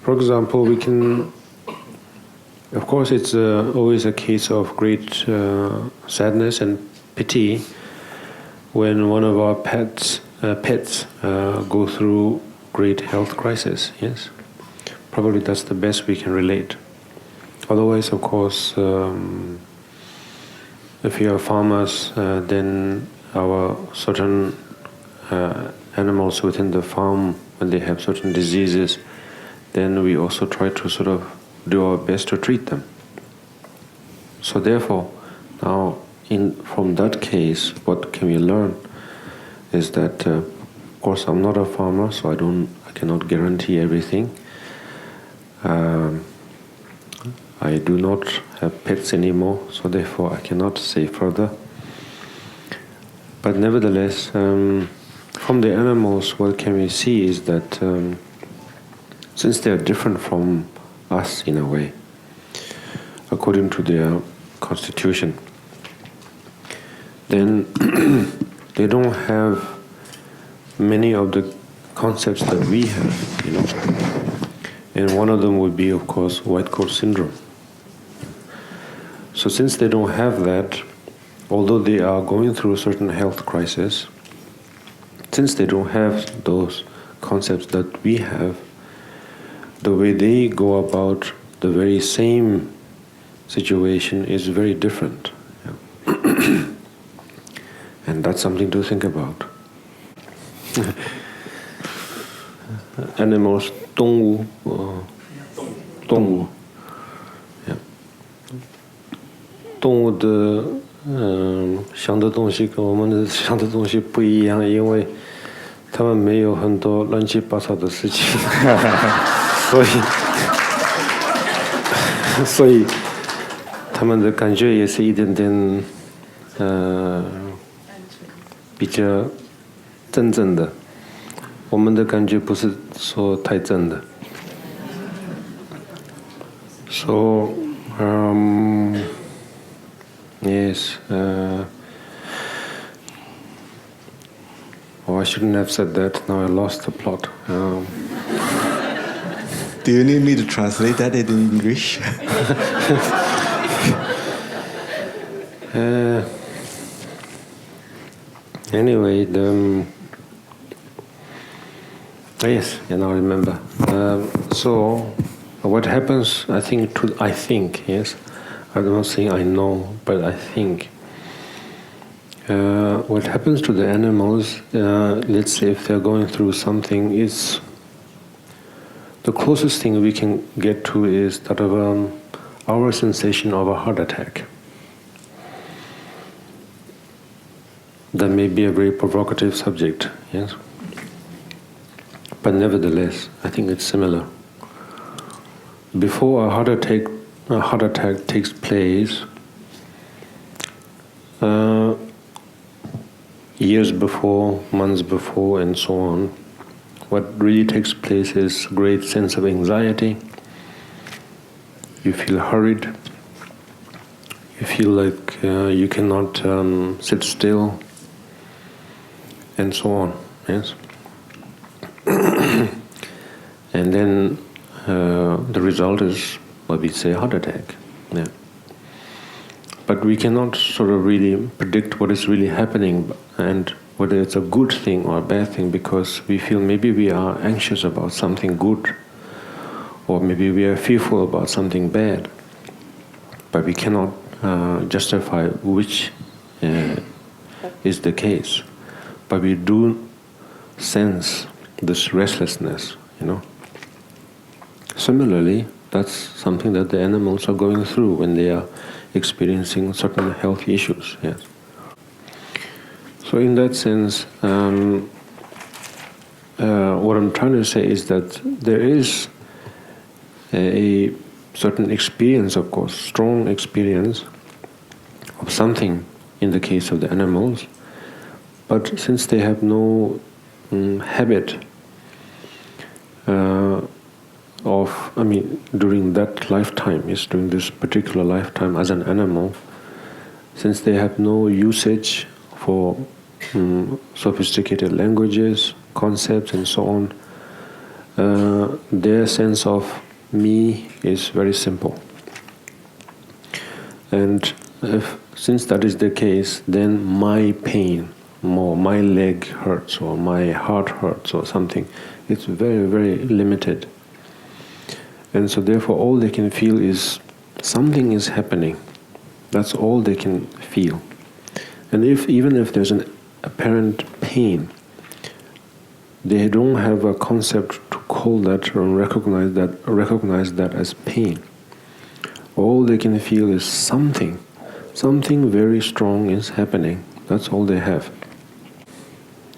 For example, we can, of course, it's always a case of great sadness and pity when one of our pets go through great health crisis, yes. Probably that's the best we can relate. Otherwise, of course, if we are farmers, then our certain animals within the farm, when they have certain diseases, then we also try to sort of do our best to treat them. So therefore, now from that case, what can we learn is that, of course, I'm not a farmer, so I cannot guarantee everything. I do not have pets anymore, so therefore I cannot say further. But nevertheless, from the animals, what can we see is that since they are different from us in a way, according to their constitution, then they don't have many of the concepts that we have, you know. And one of them would be, of course, white coat syndrome. So since they don't have that, although they are going through a certain health crisis, since they don't have those concepts that we have, the way they go about the very same situation is very different. Yeah. And that's something to think about. Animals, 动物, 动物. Yeah. 动物的想的东西跟我们的想的东西不一样，因为他们没有很多乱七八糟的事情，所以他们的感觉也是一点点比较真的，我们的感觉不是说太真的。So yes, oh, I shouldn't have said that. Now I lost the plot. Do you need me to translate that in English? Anyway, yes, now I remember. So, what happens? I think, yes. I'm not saying I know, but I think. What happens to the animals? Let's say if they're going through something, is the closest thing we can get to is that of our sensation of a heart attack. That may be a very provocative subject, yes. But nevertheless, I think it's similar. Before a heart attack takes place, years before, months before, and so on, what really takes place is a great sense of anxiety. You feel hurried. You feel like you cannot sit still, and so on. Yes. And then the result is what we say heart attack. Yeah. But we cannot sort of really predict what is really happening and whether it's a good thing or a bad thing, because we feel maybe we are anxious about something good, or maybe we are fearful about something bad, but we cannot justify which is the case. But we do sense this restlessness, you know. Similarly, that's something that the animals are going through when they are experiencing certain health issues. Yes. So in that sense, what I'm trying to say is that there is a certain experience, of course, strong experience of something in the case of the animals, but since they have no habit during that lifetime, during this particular lifetime as an animal, since they have no usage for sophisticated languages, concepts, and so on, their sense of me is very simple. And since that is the case, then my pain, my leg hurts or my heart hurts or something, it's very, very limited. And so therefore all they can feel is something is happening. That's all they can feel. And even if there's an apparent pain, they don't have a concept to call that or recognize that as pain. All they can feel is something very strong is happening. That's all they have.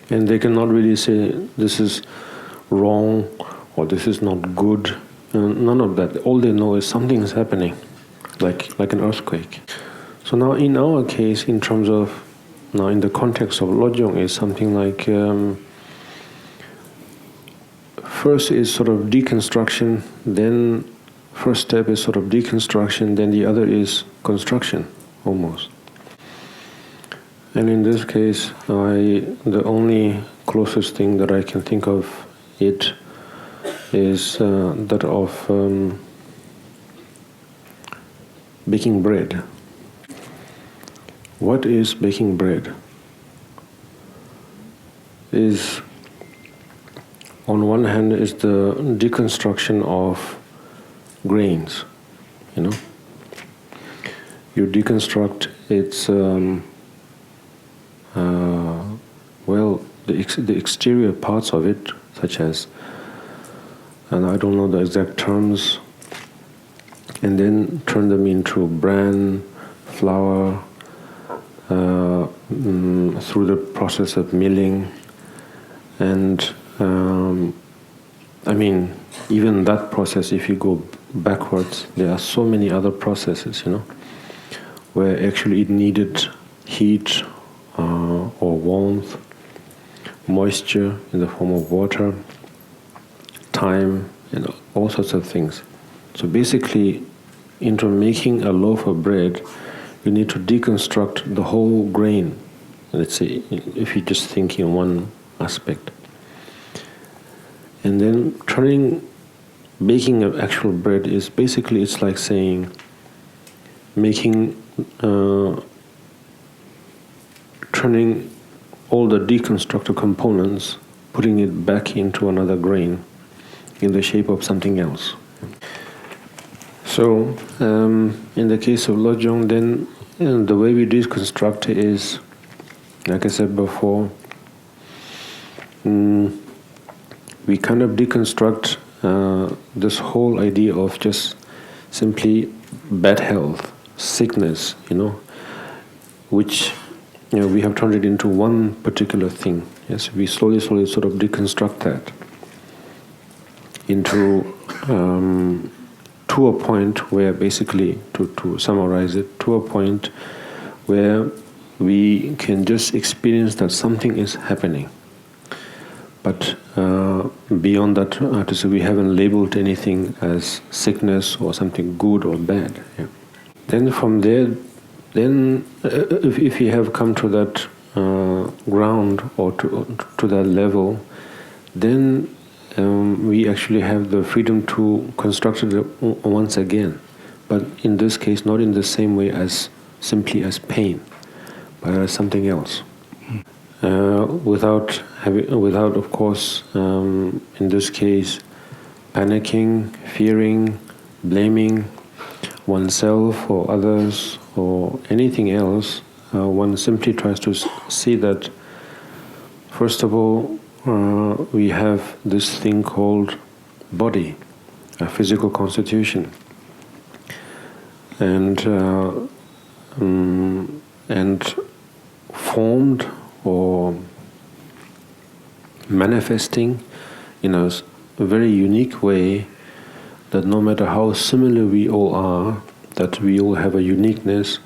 And they cannot really say this is wrong or this is not good. None of that. All they know is something is happening, like an earthquake. So now in our case, in terms of, now in the context of Lojong, is something like, first is sort of deconstruction, then first step is sort of deconstruction, then the other is construction, almost. And in this case, the only closest thing that I can think of it is that of baking bread. what is baking bread? Is on one hand is the deconstruction of grains, you know. You deconstruct its the exterior parts of it, such as, and I don't know the exact terms, and then turn them into bran, flour, through the process of milling, and I mean, even that process, if you go backwards, there are so many other processes, you know, where actually it needed heat or warmth, moisture in the form of water, time, and all sorts of things. So basically, into making a loaf of bread, you need to deconstruct the whole grain. Let's say, if you just think in one aspect. And then baking of actual bread is basically, it's like saying, making, turning all the deconstructed components, putting it back into another grain in the shape of something else. So, in the case of Lojong, then the way we deconstruct is, like I said before, we kind of deconstruct this whole idea of just simply bad health, sickness, you know, which, you know, we have turned it into one particular thing. Yes, we slowly sort of deconstruct that into to a point where, basically, to summarize it, to a point where we can just experience that something is happening. But beyond that, to say we haven't labeled anything as sickness or something good or bad. Yeah. Then from there, if you have come to that ground or to that level, then we actually have the freedom to construct it once again. But in this case, not in the same way as simply as pain, but as something else. Without, of course, in this case, panicking, fearing, blaming oneself or others or anything else. One simply tries to see that, first of all, we have this thing called body, a physical constitution, and formed or manifesting in a very unique way, that no matter how similar we all are, that we all have a uniqueness,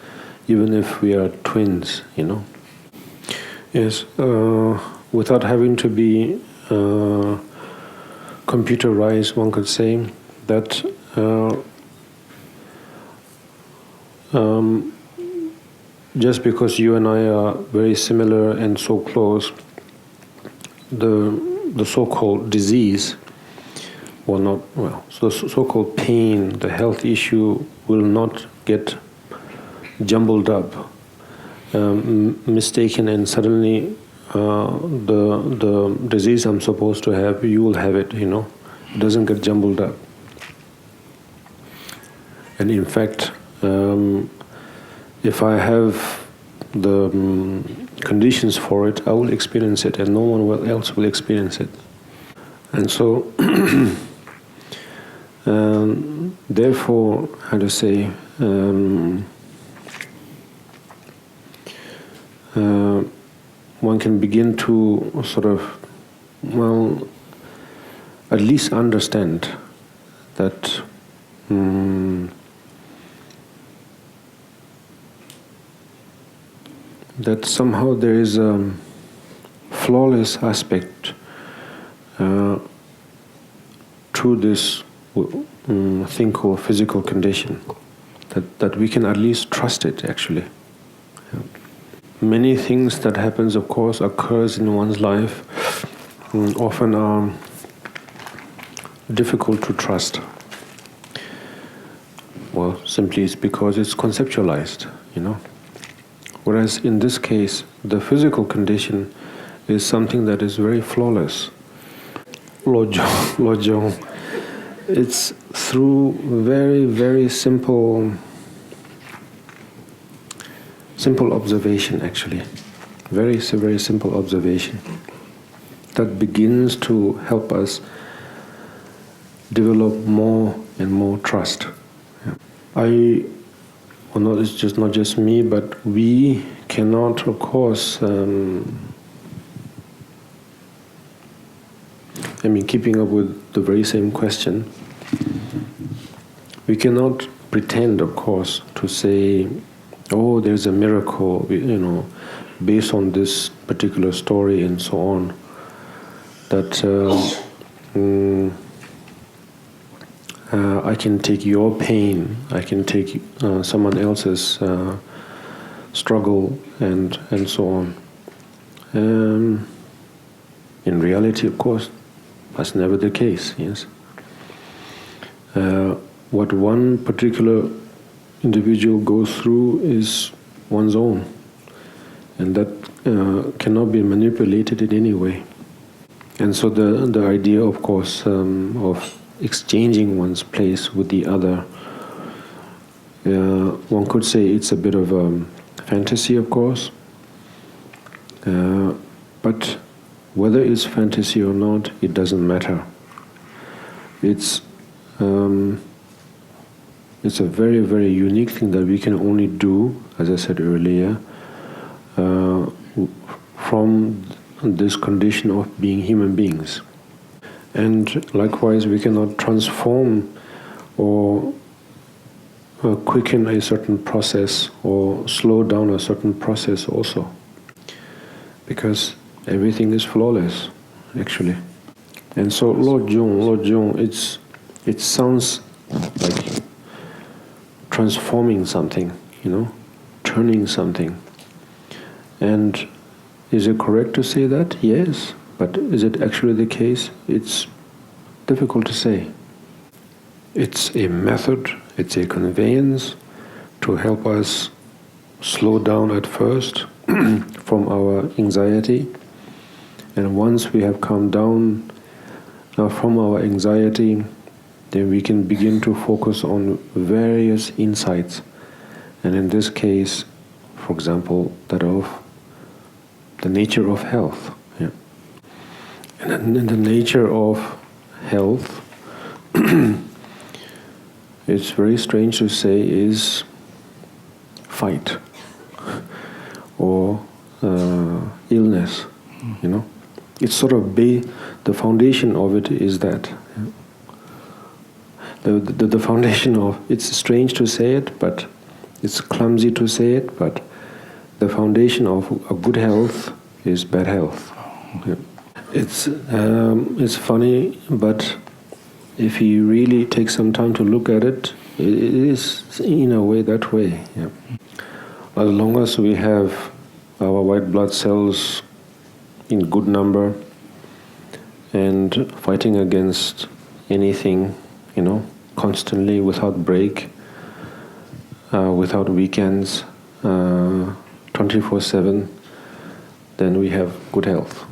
even if we are twins, you know. Yes, without having to be computerized, one could say that just because you and I are very similar and so close, the so-called disease, the so-called pain, the health issue will not get jumbled up, mistaken, and suddenly the disease I'm supposed to have, you will have it, you know. It doesn't get jumbled up. And in fact, if I have the conditions for it, I will experience it, and no one else will experience it. And so, therefore, how to say, one can begin to sort of, well, at least understand that that somehow there is a flawless aspect to this thing called physical condition, that we can at least trust it, actually. Yeah. Many things that happens, of course, occurs in one's life often are difficult to trust. Well, simply it's because it's conceptualized, you know. Whereas in this case, the physical condition is something that is very flawless. Lojong, it's through very, very simple observation, actually. Very simple observation that begins to help us develop more and more trust. It's not just me, but we cannot, of course, keeping up with the very same question, we cannot pretend, of course, to say, oh, there's a miracle, based on this particular story and so on, that I can take your pain, I can take someone else's struggle and so on. In reality, of course, that's never the case, yes. What one particular individual goes through is one's own, and that cannot be manipulated in any way. And so the idea, of course, of exchanging one's place with the other, one could say it's a bit of a fantasy, of course, but whether it's fantasy or not, it doesn't matter. It's a very, very unique thing that we can only do, as I said earlier, from this condition of being human beings. And likewise, we cannot transform or quicken a certain process or slow down a certain process also, because everything is flawless, actually. And so Lojong, it sounds like transforming something, turning something. And is it correct to say that? Yes. But is it actually the case? It's difficult to say. It's a method, it's a conveyance to help us slow down at first from our anxiety. And once we have calmed down from our anxiety, then we can begin to focus on various insights. And in this case, for example, that of the nature of health. Yeah. And in the nature of health, it's very strange to say, is fight or illness, It's sort of the foundation of it is that. The foundation of, it's strange to say it, but it's clumsy to say it, but the foundation of a good health is bad health. Yeah. It's funny, but if you really take some time to look at it, it is in a way that way. Yeah. As long as we have our white blood cells in good number and fighting against anything, constantly, without break, without weekends, 24/7, then we have good health,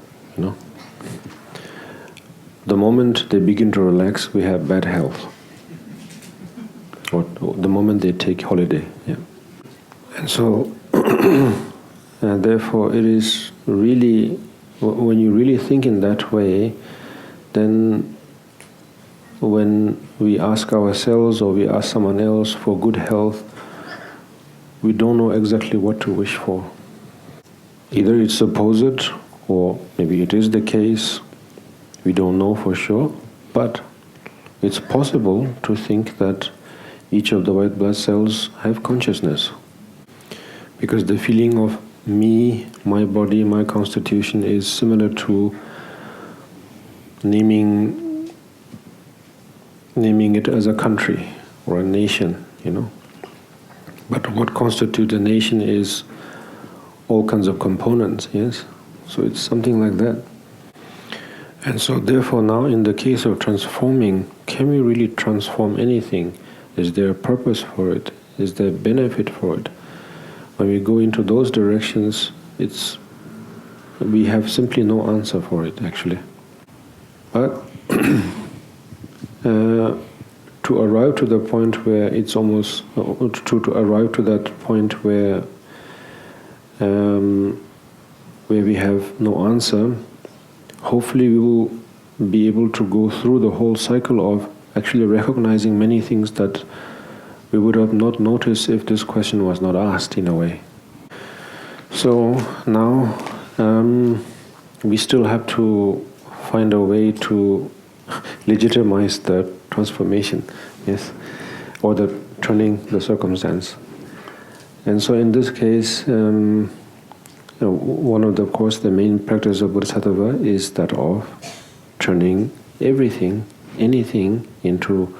The moment they begin to relax, we have bad health. Or the moment they take holiday, yeah. And so, and therefore it is really, when you really think in that way, then when we ask ourselves or we ask someone else for good health, we don't know exactly what to wish for. Either it's supposed, or maybe it is the case, we don't know for sure, but it's possible to think that each of the white blood cells have consciousness. Because the feeling of me, my body, my constitution is similar to naming it as a country or a nation, But what constitutes a nation is all kinds of components, yes? So it's something like that. And so therefore now in the case of transforming, can we really transform anything? Is there a purpose for it? Is there benefit for it? when we go into those directions, we have simply no answer for it, actually. But to arrive to the point where it's almost, to arrive to that point where we have no answer, hopefully we will be able to go through the whole cycle of actually recognizing many things that we would have not noticed if this question was not asked, in a way. So now we still have to find a way to legitimize the transformation, yes, or the turning the circumstance. And so in this case, one of the main practice of Bodhisattva is that of turning everything, anything, into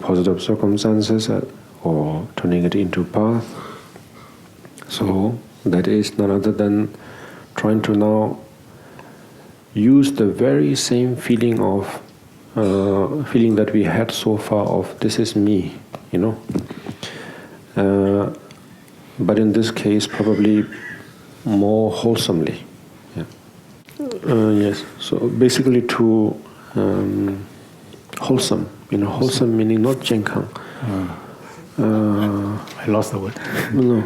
positive circumstances, or turning it into path. So that is none other than trying to now use the very same feeling that we had so far of this is me, but in this case probably more wholesomely. Yes. So basically to wholesome, wholesome meaning not jenkang. I lost the word. No,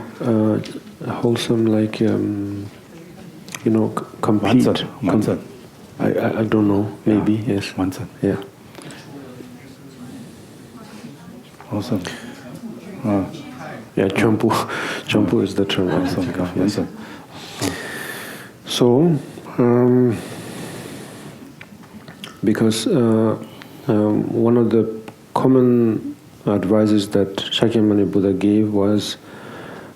wholesome like complete. Wansan. I don't know. Maybe yes. Wansan. Yeah. Awesome. Yeah, champu is the term I think of. Yes. So, because one of the common advices that Shakyamuni Buddha gave was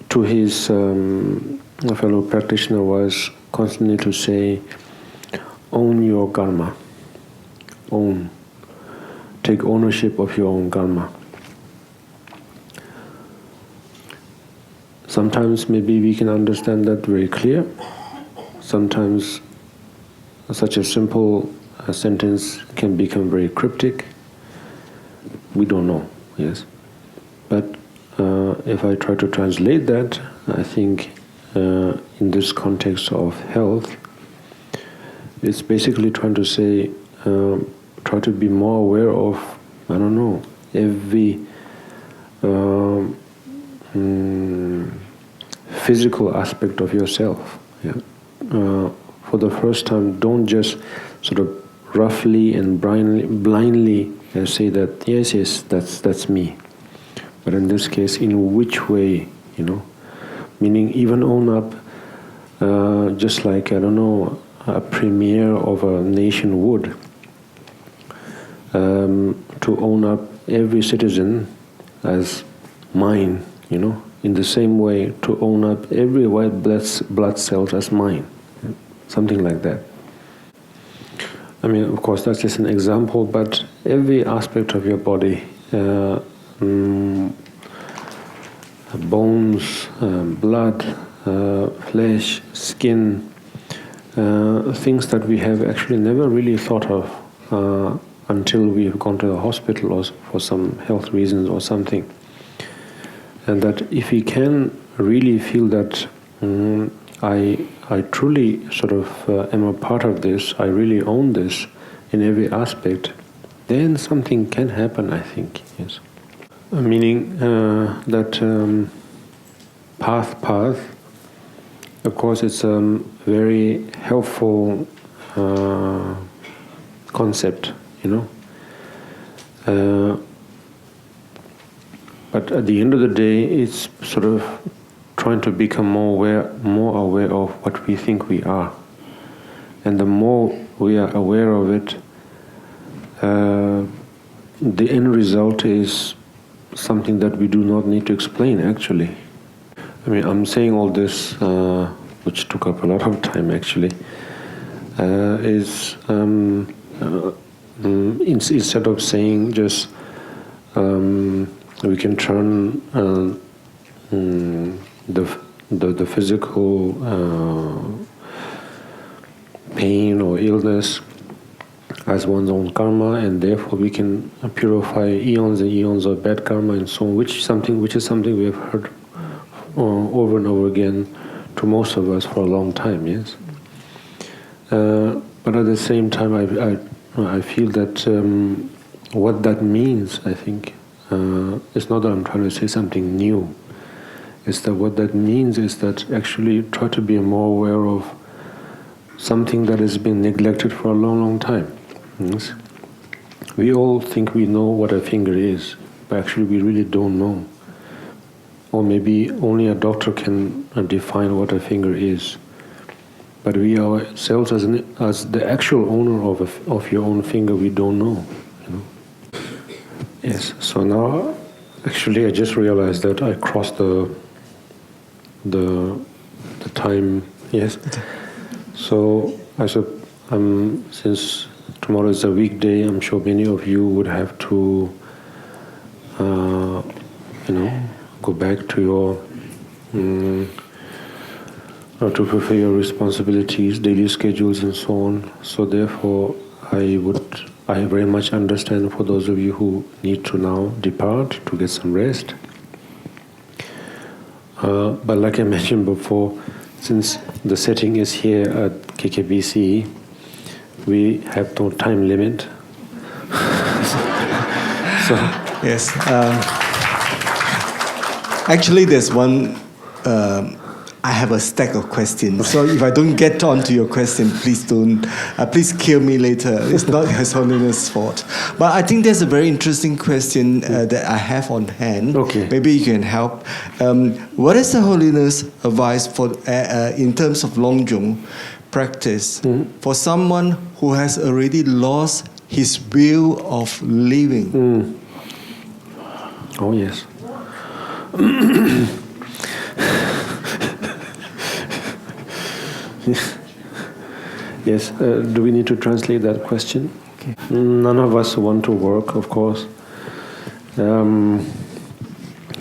to his fellow practitioner was constantly to say, own your karma. Own. Take ownership of your own karma. Sometimes maybe we can understand that very clear. Sometimes such a simple sentence can become very cryptic. We don't know, yes. But if I try to translate that, I think in this context of health, it's basically trying to say, try to be more aware of, every physical aspect of yourself. Yeah. For the first time, don't just sort of roughly and blindly say that yes, that's me. But in this case, in which way, meaning even own up, just like a premier of a nation would, to own up every citizen as mine, in the same way to own up every white blood cells as mine, something like that. I mean, of course, that's just an example, but every aspect of your body, bones, blood, flesh, skin, things that we have actually never really thought of until we've gone to the hospital or for some health reasons or something. And that if we can really feel that I truly sort of am a part of this, I really own this in every aspect, then something can happen, I think, yes. Meaning that path, of course, it's a very helpful concept, but at the end of the day, it's sort of trying to become more aware of what we think we are. And the more we are aware of it, the end result is something that we do not need to explain, actually. I mean, I'm saying all this, which took up a lot of time, actually, is instead of saying just we can turn the physical pain or illness as one's own karma, and therefore we can purify eons and eons of bad karma and so on, which is something we have heard over and over again to most of us for a long time, yes. But at the same time, I feel that what that means, I think, it's not that I'm trying to say something new. It's that what that means is that actually try to be more aware of something that has been neglected for a long, long time. Yes? We all think we know what a finger is, but actually we really don't know. Or maybe only a doctor can define what a finger is. But we ourselves, as the actual owner of your own finger, we don't know. You know? Yes. So now, actually, I just realized that I crossed the time. Yes. So since tomorrow is a weekday, I'm sure many of you would have to, go back to your. To fulfill your responsibilities, daily schedules and so on. So therefore, I very much understand for those of you who need to now depart to get some rest. But like I mentioned before, since the setting is here at KKBC, we have no time limit. So Yes. Actually, there's one. I have a stack of questions, so if I don't get on to your question, please don't. Please kill me later. It's not His Holiness' fault. But I think there's a very interesting question that I have on hand. Okay. Maybe you can help. What is the Holiness advice for in terms of Longjong practice for someone who has already lost his will of living? Oh yes. Yes, do we need to translate that question? Okay. None of us want to work, of course. But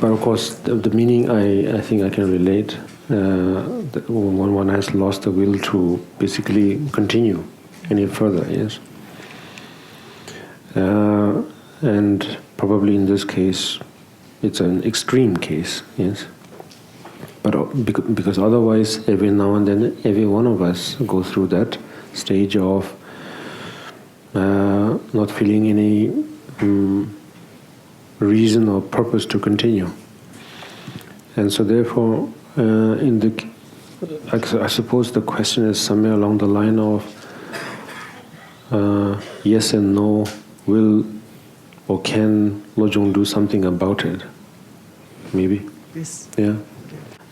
of course, the meaning I think I can relate. When one has lost the will to basically continue any further, yes. And probably in this case, it's an extreme case, yes. But because otherwise, every now and then, every one of us go through that stage of not feeling any reason or purpose to continue. And so therefore, I suppose the question is somewhere along the line of yes and no, will or can Lojong do something about it? Maybe? Yes. Yeah.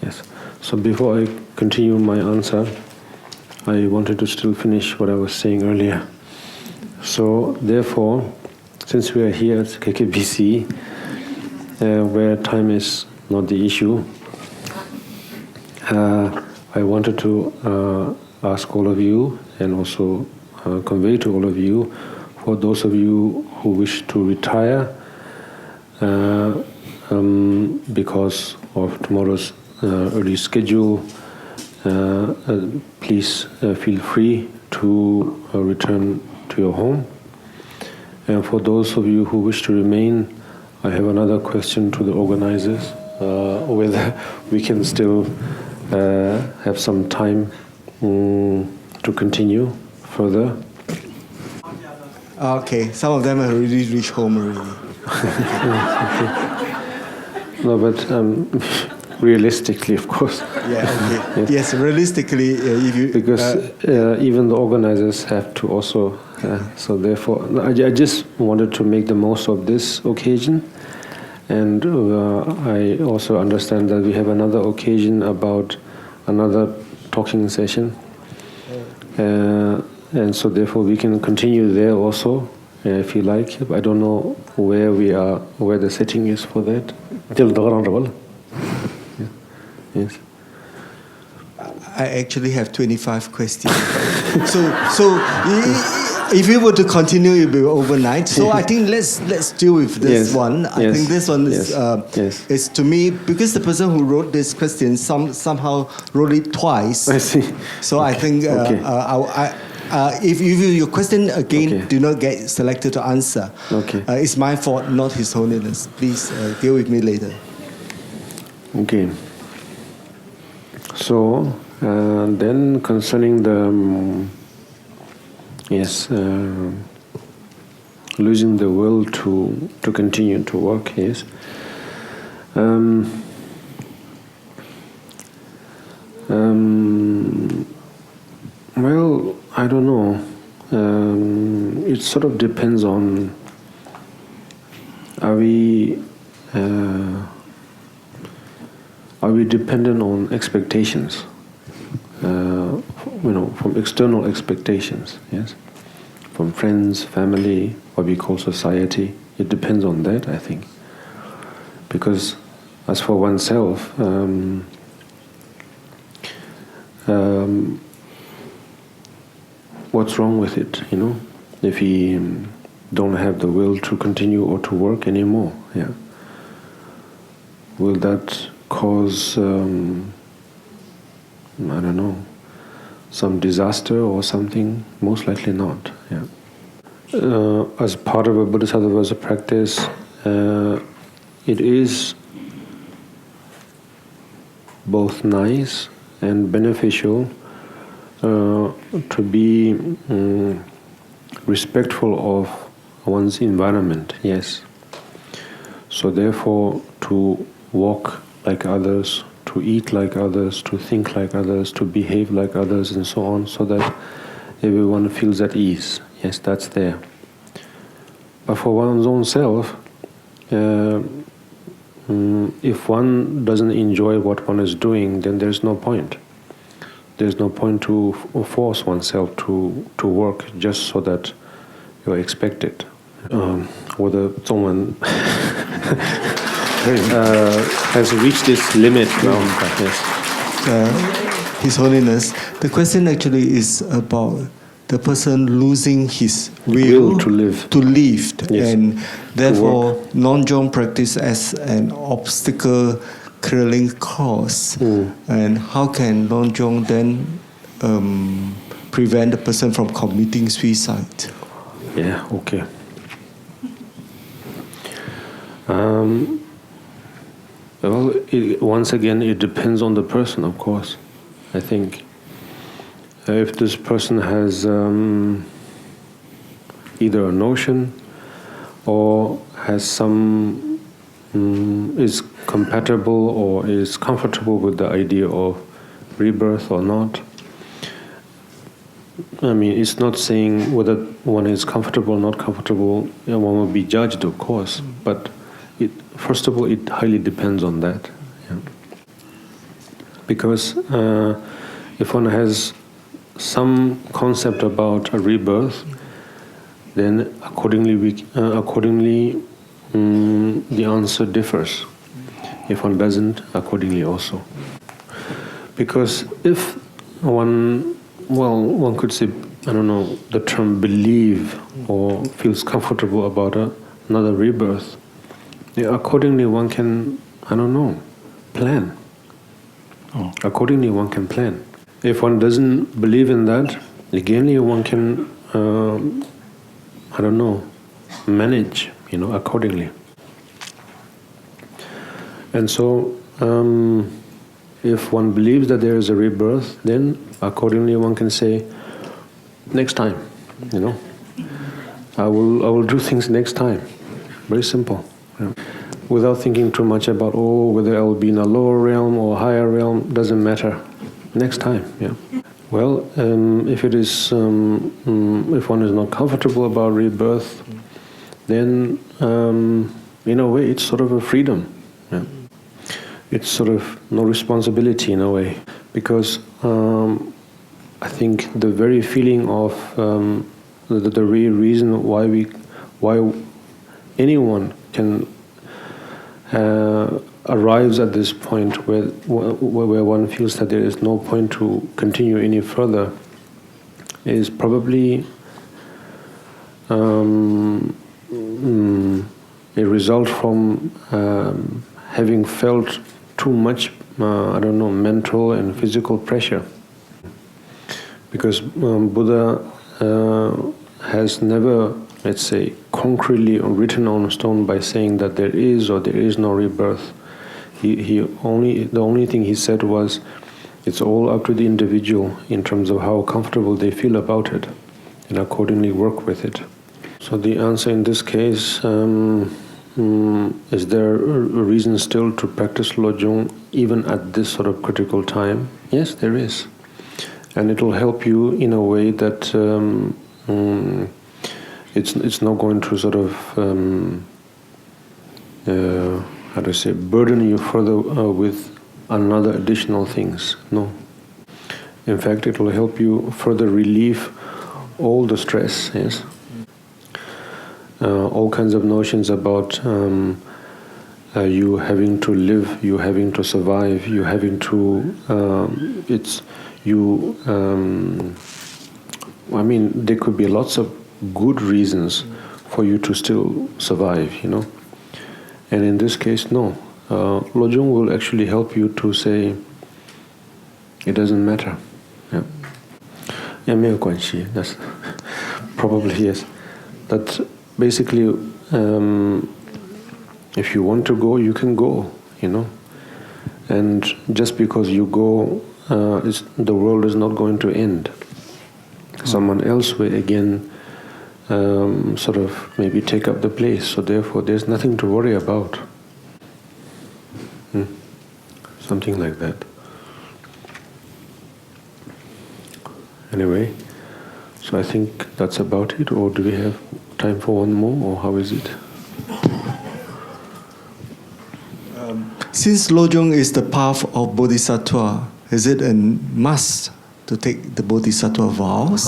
Yes. So before I continue my answer, I wanted to still finish what I was saying earlier. So therefore, since we are here at KKBC, where time is not the issue, I wanted to ask all of you and also convey to all of you, for those of you who wish to retire because of tomorrow's early schedule, please feel free to return to your home. And for those of you who wish to remain, I have another question to the organizers, whether we can still have some time to continue further. Okay, some of them have already reached home already. No, but realistically, of course. Yeah, okay. Yes, realistically, if you... Because even the organizers have to also, so therefore, I just wanted to make the most of this occasion. And I also understand that we have another occasion about another talking session. And so therefore we can continue there also, if you like. I don't know where we are, where the setting is for that. Yes. I actually have 25 questions. so if you were to continue, it will be overnight. So I think let's deal with this one. I think this one is to me, because the person who wrote this question somehow wrote it twice. I see. So I think If your question again Okay. do not get selected to answer, Okay. it's my fault, not His Holiness. Please deal with me later. Okay. So then concerning the losing the will to continue to work, yes. Well, I don't know. It sort of depends on are we dependent on expectations, from external expectations, yes, from friends, family, what we call society. It depends on that, I think. Because as for oneself, what's wrong with it, if we don't have the will to continue or to work anymore, yeah? Will that cause, I don't know, some disaster or something? Most likely not, yeah. As part of a Bodhisattva's practice, it is both nice and beneficial to be respectful of one's environment, yes. So therefore, to walk like others, to eat like others, to think like others, to behave like others, and so on, so that everyone feels at ease. Yes, that's there. But for one's own self, if one doesn't enjoy what one is doing, then there's no point. There's no point to force oneself to work just so that you're expected. Whether someone has reached this limit now, yes. His Holiness, the question actually is about the person losing his will to live. Yes. And therefore non-Jom practice as an obstacle clearing cause. And how can non-Jom then prevent the person from committing suicide? Yeah, okay. Well, once again, it depends on the person, of course, I think. If this person has either a notion or has some, is compatible or is comfortable with the idea of rebirth or not. I mean, it's not saying whether one is comfortable or not comfortable, one will be judged, of course, but first of all, it highly depends on that. Yeah. Because if one has some concept about a rebirth, then accordingly the answer differs. If one doesn't, accordingly also. Because if one could say, I don't know, the term believe or feels comfortable about another rebirth, accordingly one can, I don't know, plan. Accordingly one can plan. If one doesn't believe in that, again one can, I don't know, manage, accordingly. And so, if one believes that there is a rebirth, then accordingly one can say, next time, I will do things next time. Very simple. Yeah. Without thinking too much about, whether I will be in a lower realm or higher realm, doesn't matter. Next time, yeah. Well, if it is, if one is not comfortable about rebirth, then in a way it's sort of a freedom. Yeah. It's sort of no responsibility in a way, because I think the very feeling of the real reason why anyone can arrives at this point where one feels that there is no point to continue any further is probably a result from having felt too much, I don't know, mental and physical pressure. Because Buddha has never, let's say, concretely written on stone by saying that there is or there is no rebirth. The only thing he said was, it's all up to the individual in terms of how comfortable they feel about it, and accordingly work with it. So the answer in this case, is there a reason still to practice Lojong even at this sort of critical time? Yes, there is. And it will help you in a way that it's not going to sort of, how to say, burden you further with another additional things. No. In fact, it will help you further relieve all the stress, yes. All kinds of notions about you having to live, you having to survive, you having to, I mean, there could be lots of good reasons for you to still survive, you know. And in this case, no. Lojong will actually help you to say, it doesn't matter. Yeah. 也没有关系, that's probably yes. That basically, if you want to go, you can go, you know. And just because you go, the world is not going to end. Someone else will again sort of maybe take up the place. So therefore, there's nothing to worry about. Something like that. Anyway, so I think that's about it. Or do we have time for one more, or how is it? Since Lojong is the path of Bodhisattva, is it a must to take the Bodhisattva vows?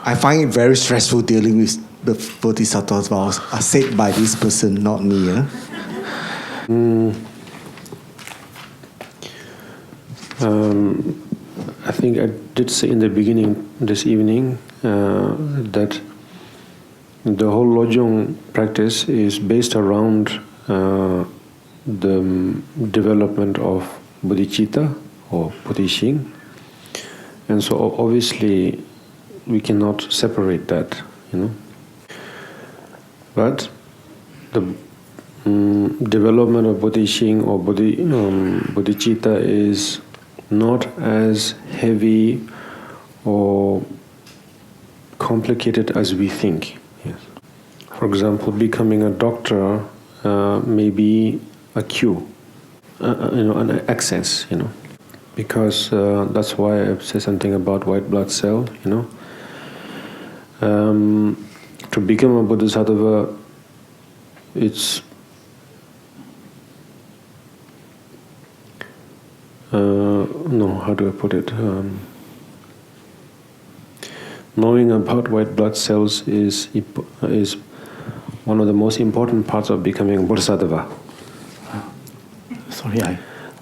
I find it very stressful dealing with the Bodhisattva vows are said by this person, not me. I think I did say in the beginning this evening that the whole Lojong practice is based around the development of bodhicitta or bodhishing, and so obviously we cannot separate that, you know. But the development of bodhishing or bodhicitta is not as heavy or complicated as we think. Yes. For example, becoming a doctor may be a queue, an access, you know, because that's why I say something about white blood cell, you know. To become a bodhisattva, it's how do I put it? Knowing about white blood cells is one of the most important parts of becoming a bodhisattva.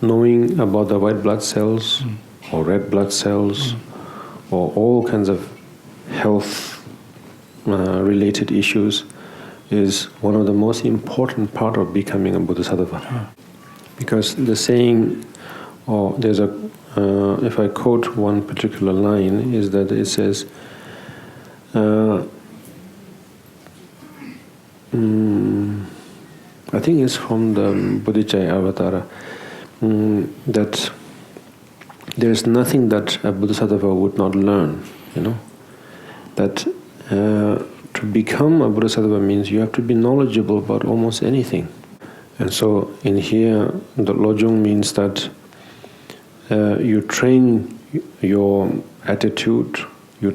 Knowing about the white blood cells or red blood cells or all kinds of health related issues is one of the most important part of becoming a bodhisattva. Because the saying, or there's a, if I quote one particular line, is that it says, I think it's from the Bodhicaya Avatara, that there's nothing that a bodhisattva would not learn, you know. That to become a bodhisattva means you have to be knowledgeable about almost anything. And so in here, the Lojong means that you train your attitude, you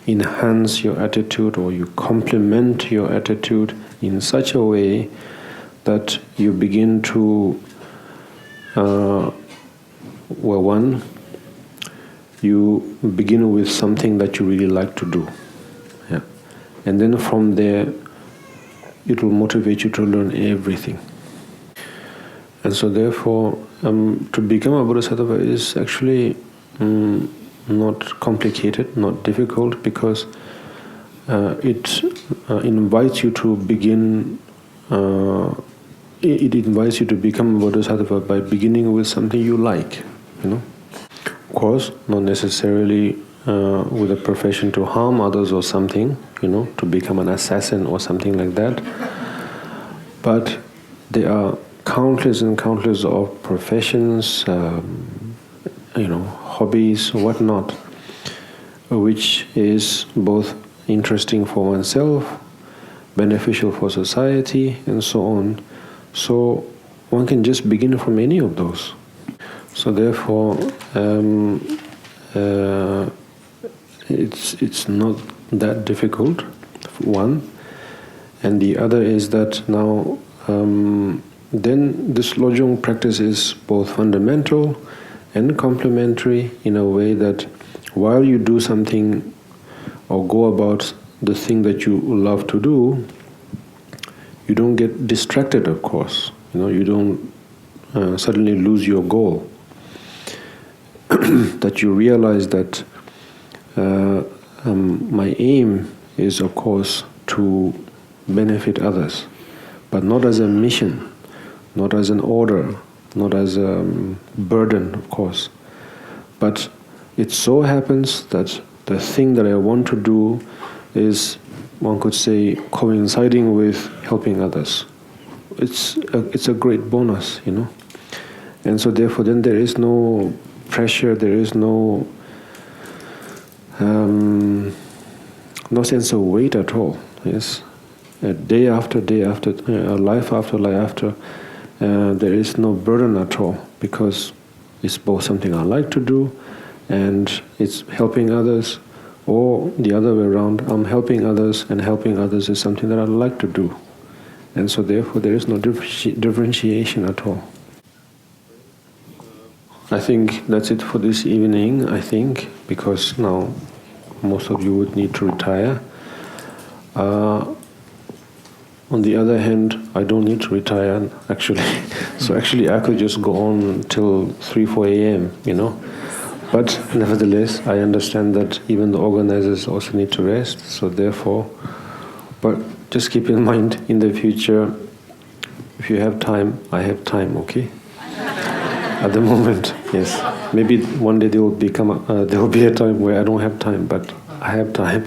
enhance your attitude, or you complement your attitude in such a way that you begin to, you begin with something that you really like to do. Yeah. And then from there, it will motivate you to learn everything. And so therefore, to become a bodhisattva is actually not complicated, not difficult, because it invites you to begin, it invites you to become a bodhisattva by beginning with something you like, you know. course, not necessarily with a profession to harm others or something, to become an assassin or something like that. But there are countless and countless of professions, hobbies, whatnot, which is both interesting for oneself, beneficial for society, and so on. So one can just begin from any of those. So therefore, it's not that difficult, one. And the other is that now, then this Lojong practice is both fundamental and complementary in a way that while you do something or go about the thing that you love to do, you don't get distracted, of course. You don't suddenly lose your goal. That you realize that my aim is, of course, to benefit others, but not as a mission, not as an order, not as a burden, of course. But it so happens that the thing that I want to do is, one could say, coinciding with helping others. It's a great bonus, And so therefore then there is no pressure, there is no sense of weight at all. Yes, day after day after, life after life after, there is no burden at all, because it's both something I like to do and it's helping others, or the other way around, I'm helping others and helping others is something that I like to do. And so therefore there is no differentiation at all. I think that's it for this evening, because now most of you would need to retire. On the other hand, I don't need to retire, actually. So actually I could just go on till 3, 4 a.m., But nevertheless, I understand that even the organizers also need to rest, so therefore, but just keep in mind, in the future, if you have time, I have time, okay? At the moment, yes. Maybe one day there will be a time where I don't have time, but I have time.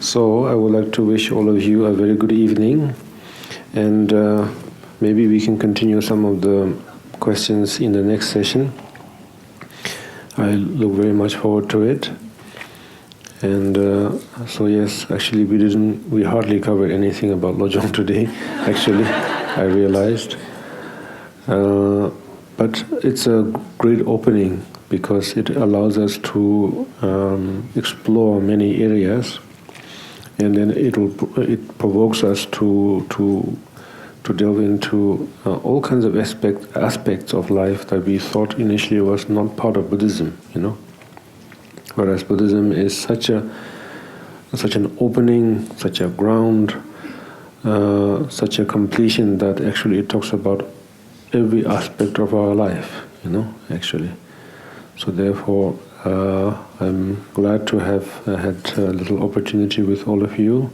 So I would like to wish all of you a very good evening, and maybe we can continue some of the questions in the next session. I look very much forward to it. And so yes, actually we hardly covered anything about Lojong today, actually, I realized. But it's a great opening because it allows us to explore many areas, and then it provokes us to delve into all kinds of aspects of life that we thought initially was not part of Buddhism, Whereas Buddhism is such an opening, such a ground, such a completion that actually it talks about every aspect of our life, actually. So therefore, I'm glad to have had a little opportunity with all of you.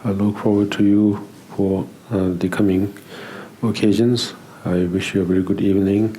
I look forward to you for the coming occasions. I wish you a very good evening.